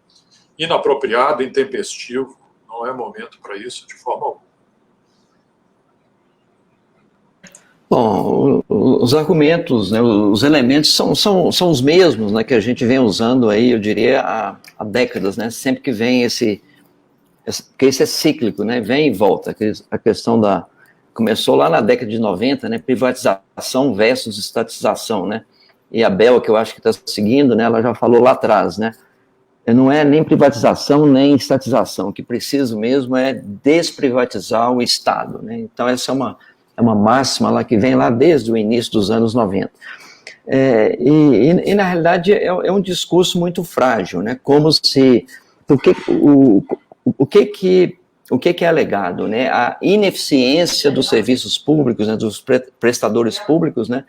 inapropriado, intempestivo, não é momento para isso de forma alguma. Bom, os argumentos, né, os elementos são os mesmos, né, que a gente vem usando aí, eu diria, há décadas, né, sempre que vem porque isso é cíclico, né, vem e volta, a questão começou lá na década de 90, né, privatização versus estatização, né, e a Bel, que eu acho que está seguindo, né, ela já falou lá atrás, né, não é nem privatização, nem estatização, o que preciso mesmo é desprivatizar o Estado, né, então essa é uma máxima lá que vem lá desde o início dos anos 90. E na realidade é um discurso muito frágil, né, como se, o que é alegado, né? A ineficiência dos serviços públicos, né, dos prestadores públicos, né,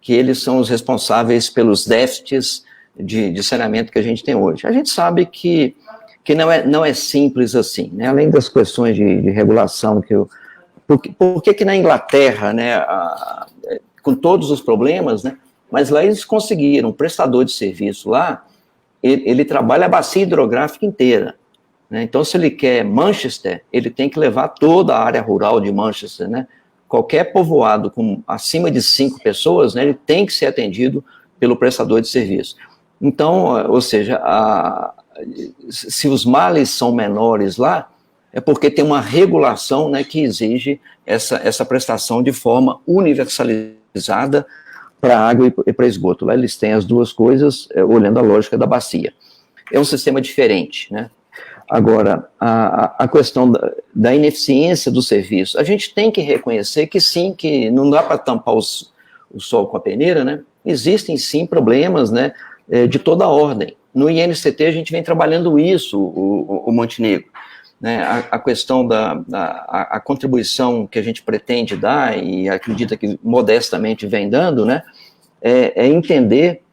que eles são os responsáveis pelos déficits de saneamento que a gente tem hoje. A gente sabe que não é simples assim, né? Além das questões de regulação, por que na Inglaterra, né, com todos os problemas, né, mas lá eles conseguiram, um prestador de serviço lá, ele trabalha a bacia hidrográfica inteira. Então, se ele quer Manchester, ele tem que levar toda a área rural de Manchester, né? Qualquer povoado com acima de 5 pessoas, né, ele tem que ser atendido pelo prestador de serviço. Então, ou seja, se os males são menores lá, é porque tem uma regulação, né, que exige essa prestação de forma universalizada para água e para esgoto. Lá eles têm as duas coisas, olhando a lógica da bacia. É um sistema diferente, né? Agora, a questão da ineficiência do serviço, a gente tem que reconhecer que sim, que não dá para tampar o sol com a peneira, né? Existem sim problemas, né, de toda ordem. No INCT a gente vem trabalhando isso, o Montenegro, né? A questão a contribuição que a gente pretende dar, e acredita que modestamente vem dando, né, é entender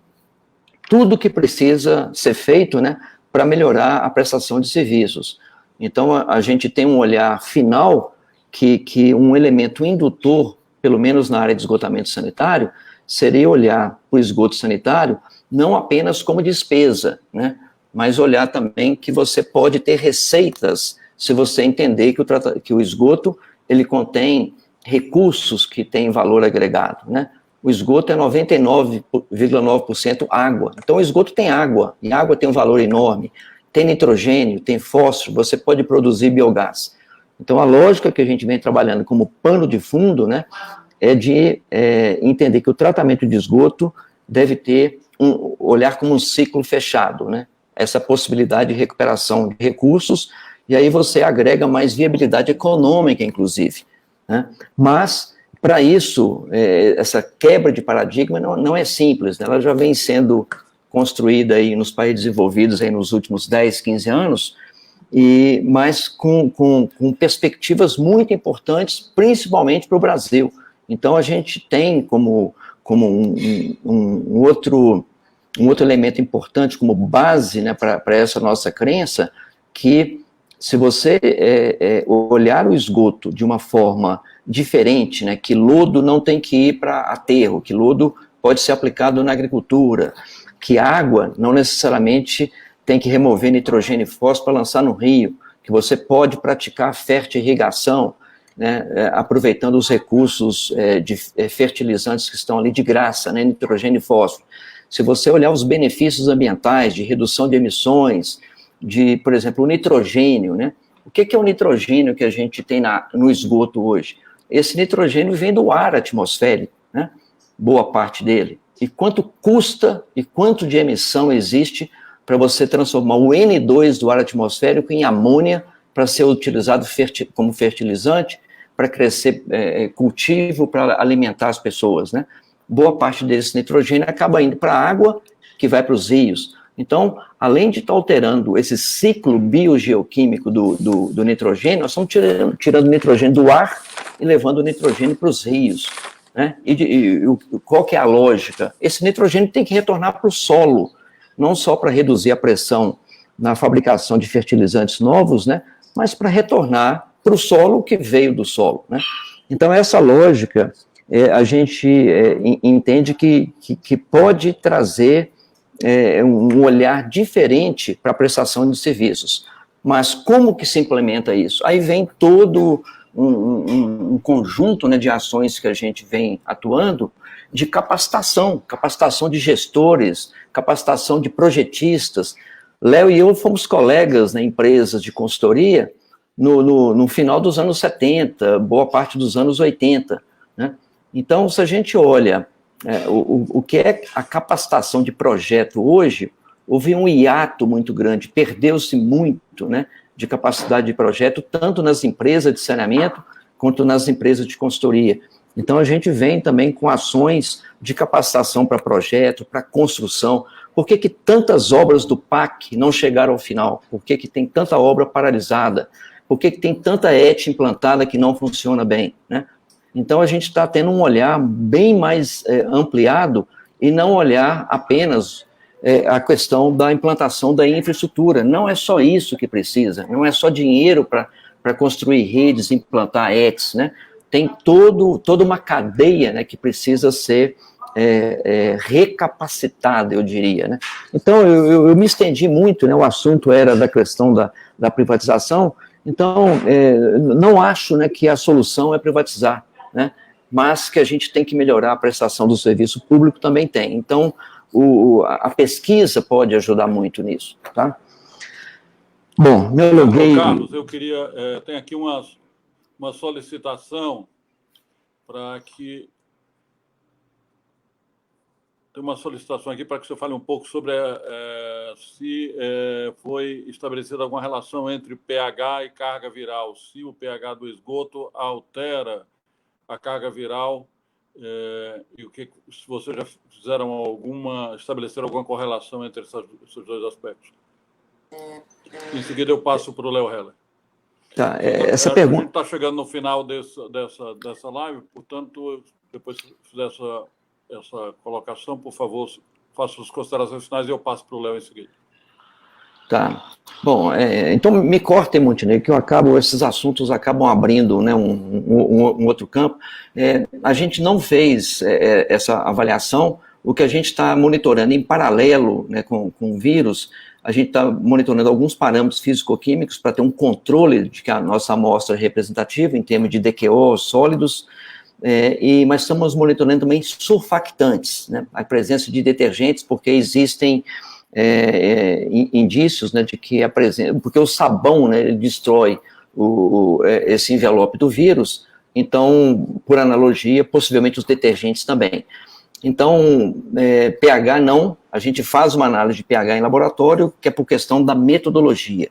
tudo que precisa ser feito, né, para melhorar a prestação de serviços. Então, a gente tem um olhar final que um elemento indutor, pelo menos na área de esgotamento sanitário, seria olhar para o esgoto sanitário não apenas como despesa, né, mas olhar também que você pode ter receitas se você entender que o esgoto ele contém recursos que têm valor agregado, né? O esgoto é 99,9% água. Então, o esgoto tem água, e a água tem um valor enorme. Tem nitrogênio, tem fósforo, você pode produzir biogás. Então, a lógica que a gente vem trabalhando como pano de fundo, né, é de entender que o tratamento de esgoto deve ter olhar como um ciclo fechado, né? Essa possibilidade de recuperação de recursos, e aí você agrega mais viabilidade econômica, inclusive, né? Mas, para isso, essa quebra de paradigma não é simples, né? Ela já vem sendo construída aí nos países desenvolvidos aí nos últimos 10, 15 anos, mas com perspectivas muito importantes, principalmente para o Brasil. Então, a gente tem como um outro elemento importante, como base, né, para essa nossa crença, que se você olhar o esgoto de uma forma diferente, né, que lodo não tem que ir para aterro, que lodo pode ser aplicado na agricultura, que água não necessariamente tem que remover nitrogênio e fósforo para lançar no rio, que você pode praticar fertirrigação, né, aproveitando os recursos de fertilizantes que estão ali de graça, né, nitrogênio e fósforo. Se você olhar os benefícios ambientais, de redução de emissões, por exemplo, o nitrogênio, né? O que é o nitrogênio que a gente tem no esgoto hoje? Esse nitrogênio vem do ar atmosférico, né? Boa parte dele. E quanto custa e quanto de emissão existe para você transformar o N2 do ar atmosférico em amônia para ser utilizado como fertilizante, para crescer cultivo, para alimentar as pessoas, né? Boa parte desse nitrogênio acaba indo para a água, que vai para os rios. Então, além de estar alterando esse ciclo biogeoquímico do nitrogênio, nós estamos tirando o nitrogênio do ar e levando o nitrogênio para os rios, né? Qual que é a lógica? Esse nitrogênio tem que retornar para o solo, não só para reduzir a pressão na fabricação de fertilizantes novos, né, mas para retornar para o solo que veio do solo, né? Então, essa lógica, a gente entende que pode trazer um olhar diferente para a prestação de serviços. Mas como que se implementa isso? Aí vem todo um conjunto, né, de ações que a gente vem atuando, de capacitação de gestores, capacitação de projetistas. Léo e eu fomos colegas na empresas de consultoria no final dos anos 70, boa parte dos anos 80, né? Então, se a gente olha o que é a capacitação de projeto hoje, houve um hiato muito grande, perdeu-se muito, né, de capacidade de projeto, tanto nas empresas de saneamento, quanto nas empresas de consultoria. Então, a gente vem também com ações de capacitação para projeto, para construção. Por que tantas obras do PAC não chegaram ao final? Por que tem tanta obra paralisada? Por que tem tanta ET implantada que não funciona bem, né? Então, a gente está tendo um olhar bem mais ampliado e não olhar apenas a questão da implantação da infraestrutura. Não é só isso que precisa, não é só dinheiro para construir redes, implantar ETs, né? Tem toda uma cadeia, né, que precisa ser recapacitada, eu diria, né? Então, eu me estendi muito, né? O assunto era da questão da privatização. Então, não acho, né, que a solução é privatizar, né? Mas que a gente tem que melhorar a prestação do serviço público também tem. Então, a pesquisa pode ajudar muito nisso, tá? Bom, me aluguei... Carlos, eu queria... tem aqui uma solicitação para que... Tem uma solicitação aqui para que você fale um pouco sobre se foi estabelecida alguma relação entre pH e carga viral, se o pH do esgoto altera a carga viral, e se vocês já estabeleceram alguma correlação entre esses dois aspectos. Em seguida, eu passo para o Léo Heller. Tá, essa pergunta... A gente está chegando no final dessa live, portanto, depois que fizer essa colocação, por favor, faça as considerações finais e eu passo para o Léo em seguida. Tá. Bom, então me cortem, Montenegro, que esses assuntos acabam abrindo, né, um outro campo. A gente não fez essa avaliação. O que a gente está monitorando em paralelo, né, com o vírus, a gente está monitorando alguns parâmetros físico-químicos para ter um controle de que a nossa amostra é representativa em termos de DQO, sólidos, mas estamos monitorando também surfactantes, né, a presença de detergentes, porque existem indícios, né, de que a presença, porque o sabão, né, ele destrói esse envelope do vírus, então, por analogia, possivelmente os detergentes também. Então, pH não, a gente faz uma análise de pH em laboratório, que é por questão da metodologia.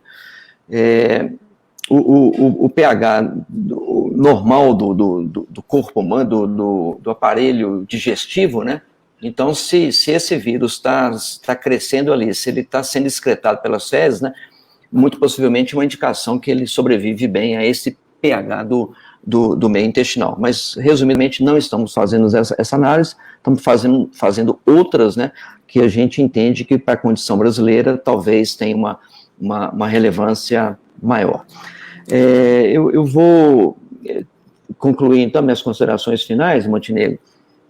O pH normal do corpo humano, do aparelho digestivo, né? Então, se esse vírus está crescendo ali, se ele está sendo excretado pelas fezes, né? Muito possivelmente uma indicação que ele sobrevive bem a esse pH do meio intestinal. Mas, resumidamente, não estamos fazendo essa análise, estamos fazendo outras, né, que a gente entende que para a condição brasileira talvez tenha uma relevância maior. Eu vou concluir, então, minhas considerações finais, Montenegro.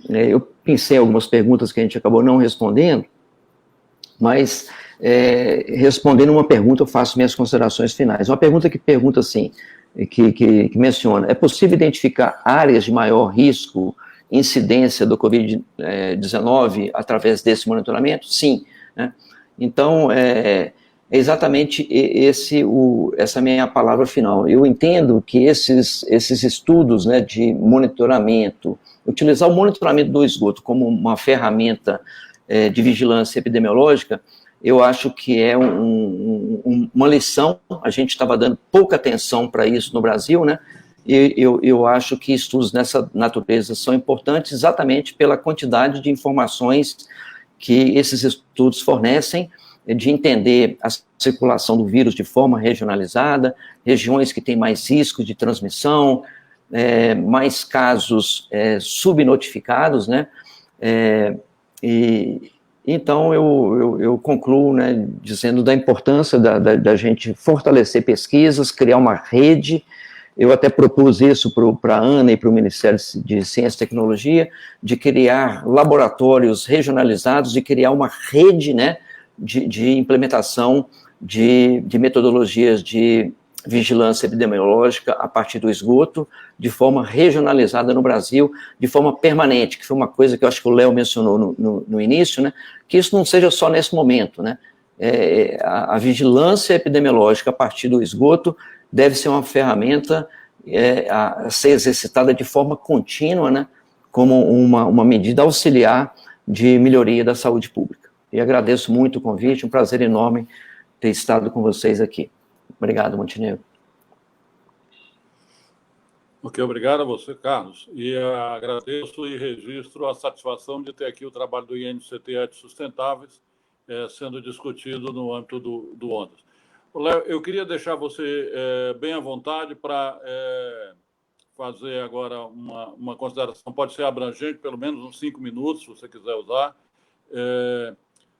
Eu pensei algumas perguntas que a gente acabou não respondendo, mas, respondendo uma pergunta, eu faço minhas considerações finais. Uma pergunta que pergunta assim, que menciona, é possível identificar áreas de maior risco, incidência do Covid-19 através desse monitoramento? Sim, né? Então, exatamente essa minha palavra final. Eu entendo que esses estudos, né, de monitoramento, utilizar o monitoramento do esgoto como uma ferramenta de vigilância epidemiológica, eu acho que é uma lição. A gente estava dando pouca atenção para isso no Brasil, né? E eu acho que estudos dessa natureza são importantes exatamente pela quantidade de informações que esses estudos fornecem, de entender a circulação do vírus de forma regionalizada, regiões que têm mais risco de transmissão, mais casos subnotificados, né? Então, eu concluo, né, dizendo da importância da gente fortalecer pesquisas, criar uma rede. Eu até propus isso para a ANA e para o Ministério de Ciência e Tecnologia, de criar laboratórios regionalizados, de criar uma rede, né, de implementação de metodologias de vigilância epidemiológica a partir do esgoto, de forma regionalizada no Brasil, de forma permanente, que foi uma coisa que eu acho que o Léo mencionou no início, né, que isso não seja só nesse momento, né, a vigilância epidemiológica a partir do esgoto deve ser uma ferramenta a ser exercitada de forma contínua, né, como uma medida auxiliar de melhoria da saúde pública. E agradeço muito o convite, um prazer enorme ter estado com vocês aqui. Obrigado, Montenegro. Ok, obrigado a você, Carlos. E agradeço e registro a satisfação de ter aqui o trabalho do INCT Éticos Sustentáveis sendo discutido no âmbito do Ondas. Léo, eu queria deixar você bem à vontade para fazer agora uma consideração, pode ser abrangente, pelo menos uns 5 minutos, se você quiser usar,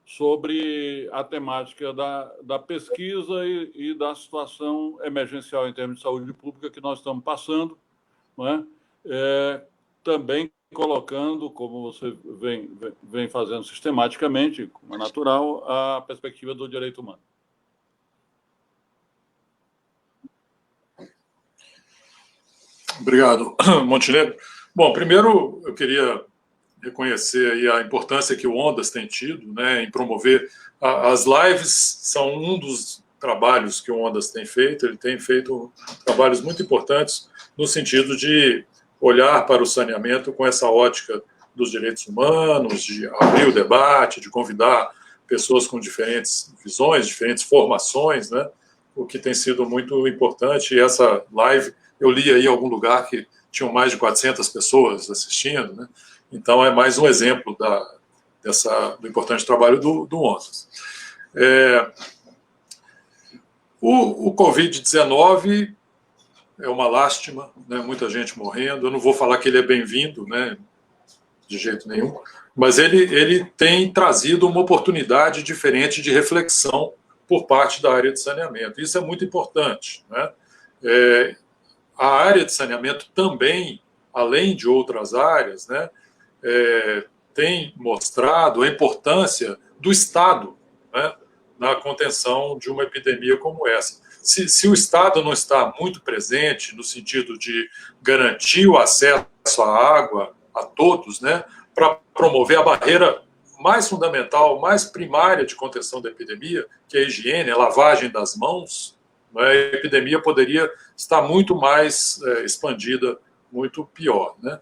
sobre a temática da pesquisa e da situação emergencial em termos de saúde pública que nós estamos passando, não é? Também colocando, como você vem fazendo sistematicamente, como é natural, a perspectiva do direito humano. Obrigado, Montenegro. Bom, primeiro eu queria reconhecer aí a importância que o Ondas tem tido, né, em promover. As lives são um dos trabalhos que o Ondas tem feito. Ele tem feito trabalhos muito importantes no sentido de olhar para o saneamento com essa ótica dos direitos humanos, de abrir o debate, de convidar pessoas com diferentes visões, diferentes formações, né, o que tem sido muito importante. E essa live, eu li aí em algum lugar que tinham mais de 400 pessoas assistindo, né? Então, é mais um exemplo do importante trabalho do Ondas. O Covid-19 é uma lástima, né? Muita gente morrendo. Eu não vou falar que ele é bem-vindo, né? De jeito nenhum, mas ele tem trazido uma oportunidade diferente de reflexão por parte da área de saneamento. Isso é muito importante, né? A área de saneamento também, além de outras áreas, né, tem mostrado a importância do Estado, né, na contenção de uma epidemia como essa. Se o Estado não está muito presente no sentido de garantir o acesso à água a todos, né, para promover a barreira mais fundamental, mais primária de contenção da epidemia, que é a higiene, a lavagem das mãos, né, a epidemia poderia estar muito mais expandida, muito pior, né?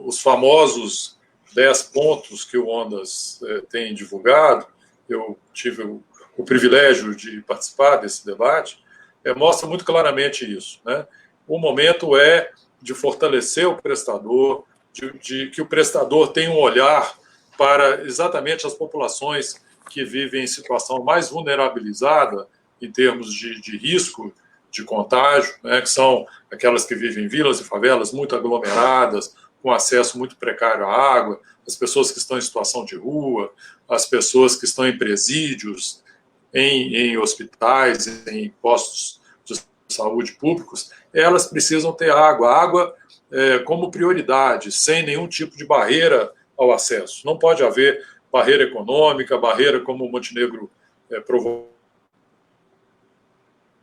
Os famosos 10 pontos que o Ondas tem divulgado, eu tive o privilégio de participar desse debate, mostra muito claramente isso, né? O momento é de fortalecer o prestador, de que o prestador tenha um olhar para exatamente as populações que vivem em situação mais vulnerabilizada em termos de risco de contágio, né, que são aquelas que vivem em vilas e favelas muito aglomeradas, com acesso muito precário à água, as pessoas que estão em situação de rua, as pessoas que estão em presídios, em hospitais, em postos de saúde públicos, elas precisam ter água. Água como prioridade, sem nenhum tipo de barreira ao acesso. Não pode haver barreira econômica, barreira como o Montenegro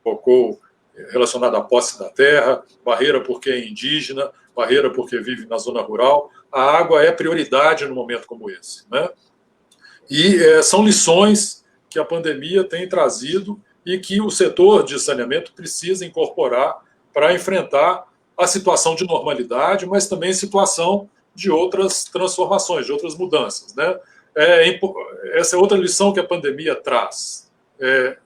provocou, relacionada à posse da terra, barreira porque é indígena, barreira porque vive na zona rural. A água é prioridade num momento como esse, né? E são lições que a pandemia tem trazido e que o setor de saneamento precisa incorporar para enfrentar a situação de normalidade, mas também situação de outras transformações, de outras mudanças, né? Essa é outra lição que a pandemia traz.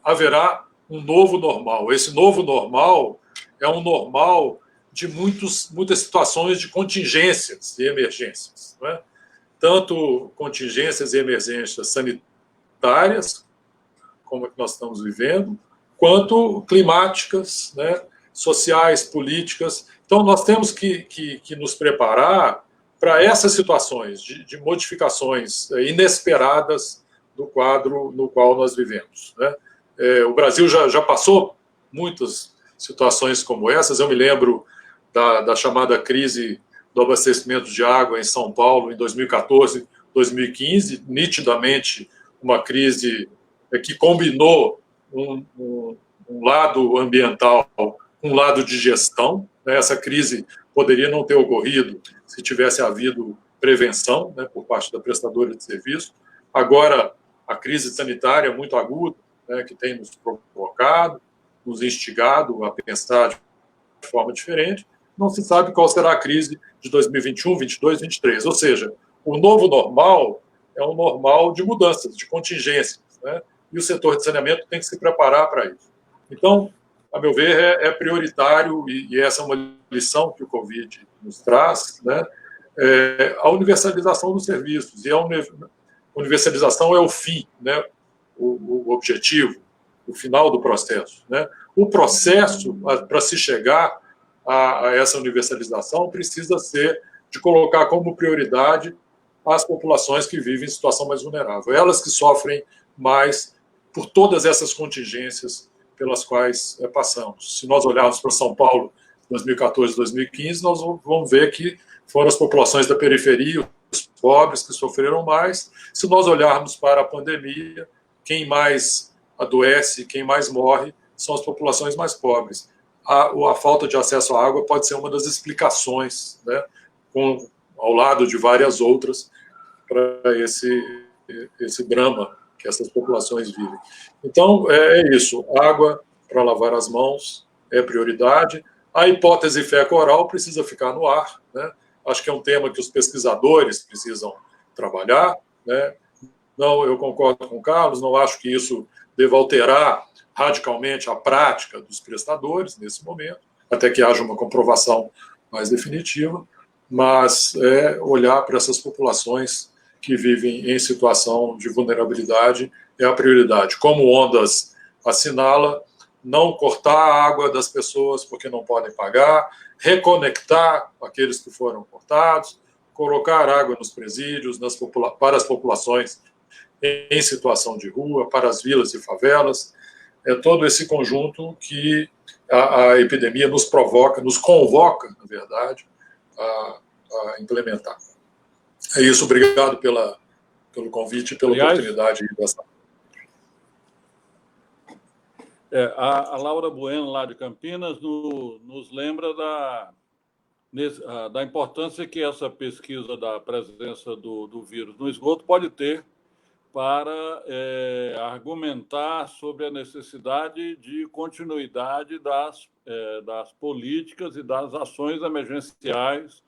Haverá um novo normal. Esse novo normal é um normal de muitas situações de contingências e emergências, né? Tanto contingências e emergências sanitárias, como é que nós estamos vivendo, quanto climáticas, né? Sociais, políticas. Então, nós temos que nos preparar para essas situações de modificações inesperadas do quadro no qual nós vivemos, né? O Brasil já passou muitas situações como essas. Eu me lembro da chamada crise do abastecimento de água em São Paulo em 2014, 2015, nitidamente uma crise que combinou um lado ambiental com um lado de gestão, né? Essa crise poderia não ter ocorrido se tivesse havido prevenção, né, por parte da prestadora de serviço. Agora, a crise sanitária é muito aguda, né, que tem nos provocado, nos instigado a pensar de forma diferente. Não se sabe qual será a crise de 2021, 2022, 2023. Ou seja, o novo normal é um normal de mudanças, de contingências, né? E o setor de saneamento tem que se preparar para isso. Então, a meu ver, é prioritário, e essa é uma lição que o Covid nos traz, né? A universalização dos serviços. E a universalização é o fim, né? O objetivo, o final do processo, né? O processo, para se chegar a essa universalização, precisa ser de colocar como prioridade as populações que vivem em situação mais vulnerável. Elas que sofrem mais por todas essas contingências pelas quais passamos. Se nós olharmos para São Paulo, 2014, 2015, nós vamos ver que foram as populações da periferia, os pobres, que sofreram mais. Se nós olharmos para a pandemia, quem mais adoece, quem mais morre, são as populações mais pobres. A falta de acesso à água pode ser uma das explicações, né, ao lado de várias outras, para esse drama que essas populações vivem. Então, é isso. Água para lavar as mãos é prioridade. A hipótese feco-oral precisa ficar no ar, né? Acho que é um tema que os pesquisadores precisam trabalhar, né? Não, eu concordo com o Carlos, não acho que isso deva alterar radicalmente a prática dos prestadores nesse momento, até que haja uma comprovação mais definitiva, mas olhar para essas populações que vivem em situação de vulnerabilidade é a prioridade. Como o Ondas assinala, não cortar a água das pessoas porque não podem pagar, reconectar aqueles que foram cortados, colocar água nos presídios, para as populações em situação de rua, para as vilas e favelas. É todo esse conjunto que a epidemia nos provoca, nos convoca, na verdade, a implementar. É isso, obrigado pelo convite e pela oportunidade dessa. A Laura Bueno, lá de Campinas, nos lembra da importância que essa pesquisa da presença do vírus no esgoto pode ter para argumentar sobre a necessidade de continuidade das políticas e das ações emergenciais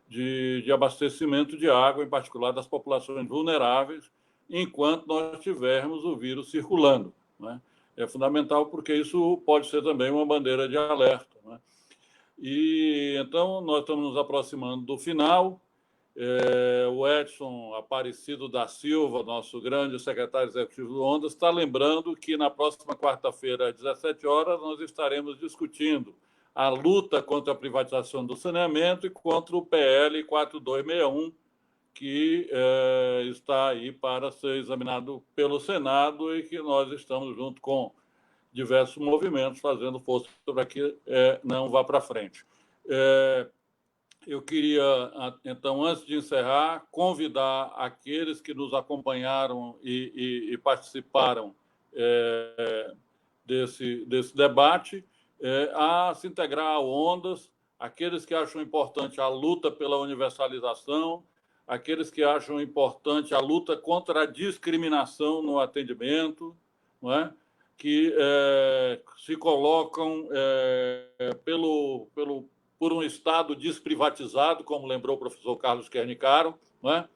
de abastecimento de água, em particular das populações vulneráveis, enquanto nós tivermos o vírus circulando, né? É fundamental porque isso pode ser também uma bandeira de alerta, né? E então nós estamos nos aproximando do final. O Edson Aparecido da Silva, nosso grande secretário executivo do Ondas, está lembrando que na próxima quarta-feira, às 17 horas, nós estaremos discutindo a luta contra a privatização do saneamento e contra o PL 4261, que está aí para ser examinado pelo Senado e que nós estamos, junto com diversos movimentos, fazendo força para que não vá para frente. Eu queria, então, antes de encerrar, convidar aqueles que nos acompanharam e participaram desse debate a se integrar ao Ondas, aqueles que acham importante a luta pela universalização, aqueles que acham importante a luta contra a discriminação no atendimento, não é? Que se colocam por um Estado desprivatizado, como lembrou o professor Carlos Quernicaro, não é?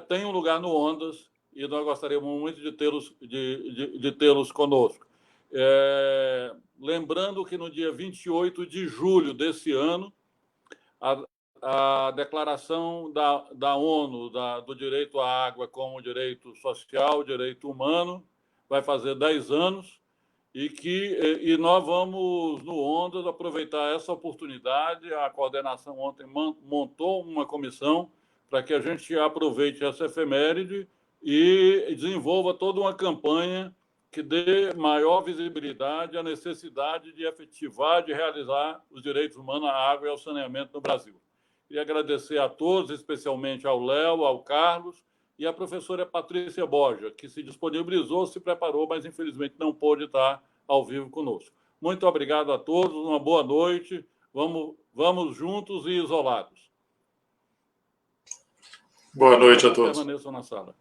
Tem um lugar no Ondas e nós gostaríamos muito de tê-los conosco. Lembrando que no dia 28 de julho desse ano, a declaração da ONU do direito à água como direito social, direito humano, vai fazer 10 anos, e nós vamos, no Ondas, aproveitar essa oportunidade. A coordenação ontem montou uma comissão para que a gente aproveite essa efeméride e desenvolva toda uma campanha que dê maior visibilidade à necessidade de efetivar, de realizar os direitos humanos à água e ao saneamento no Brasil. Queria agradecer a todos, especialmente ao Léo, ao Carlos e à professora Patrícia Borja, que se disponibilizou, se preparou, mas infelizmente não pôde estar ao vivo conosco. Muito obrigado a todos, uma boa noite. Vamos juntos e isolados. Boa noite a todos. Permaneçam na sala.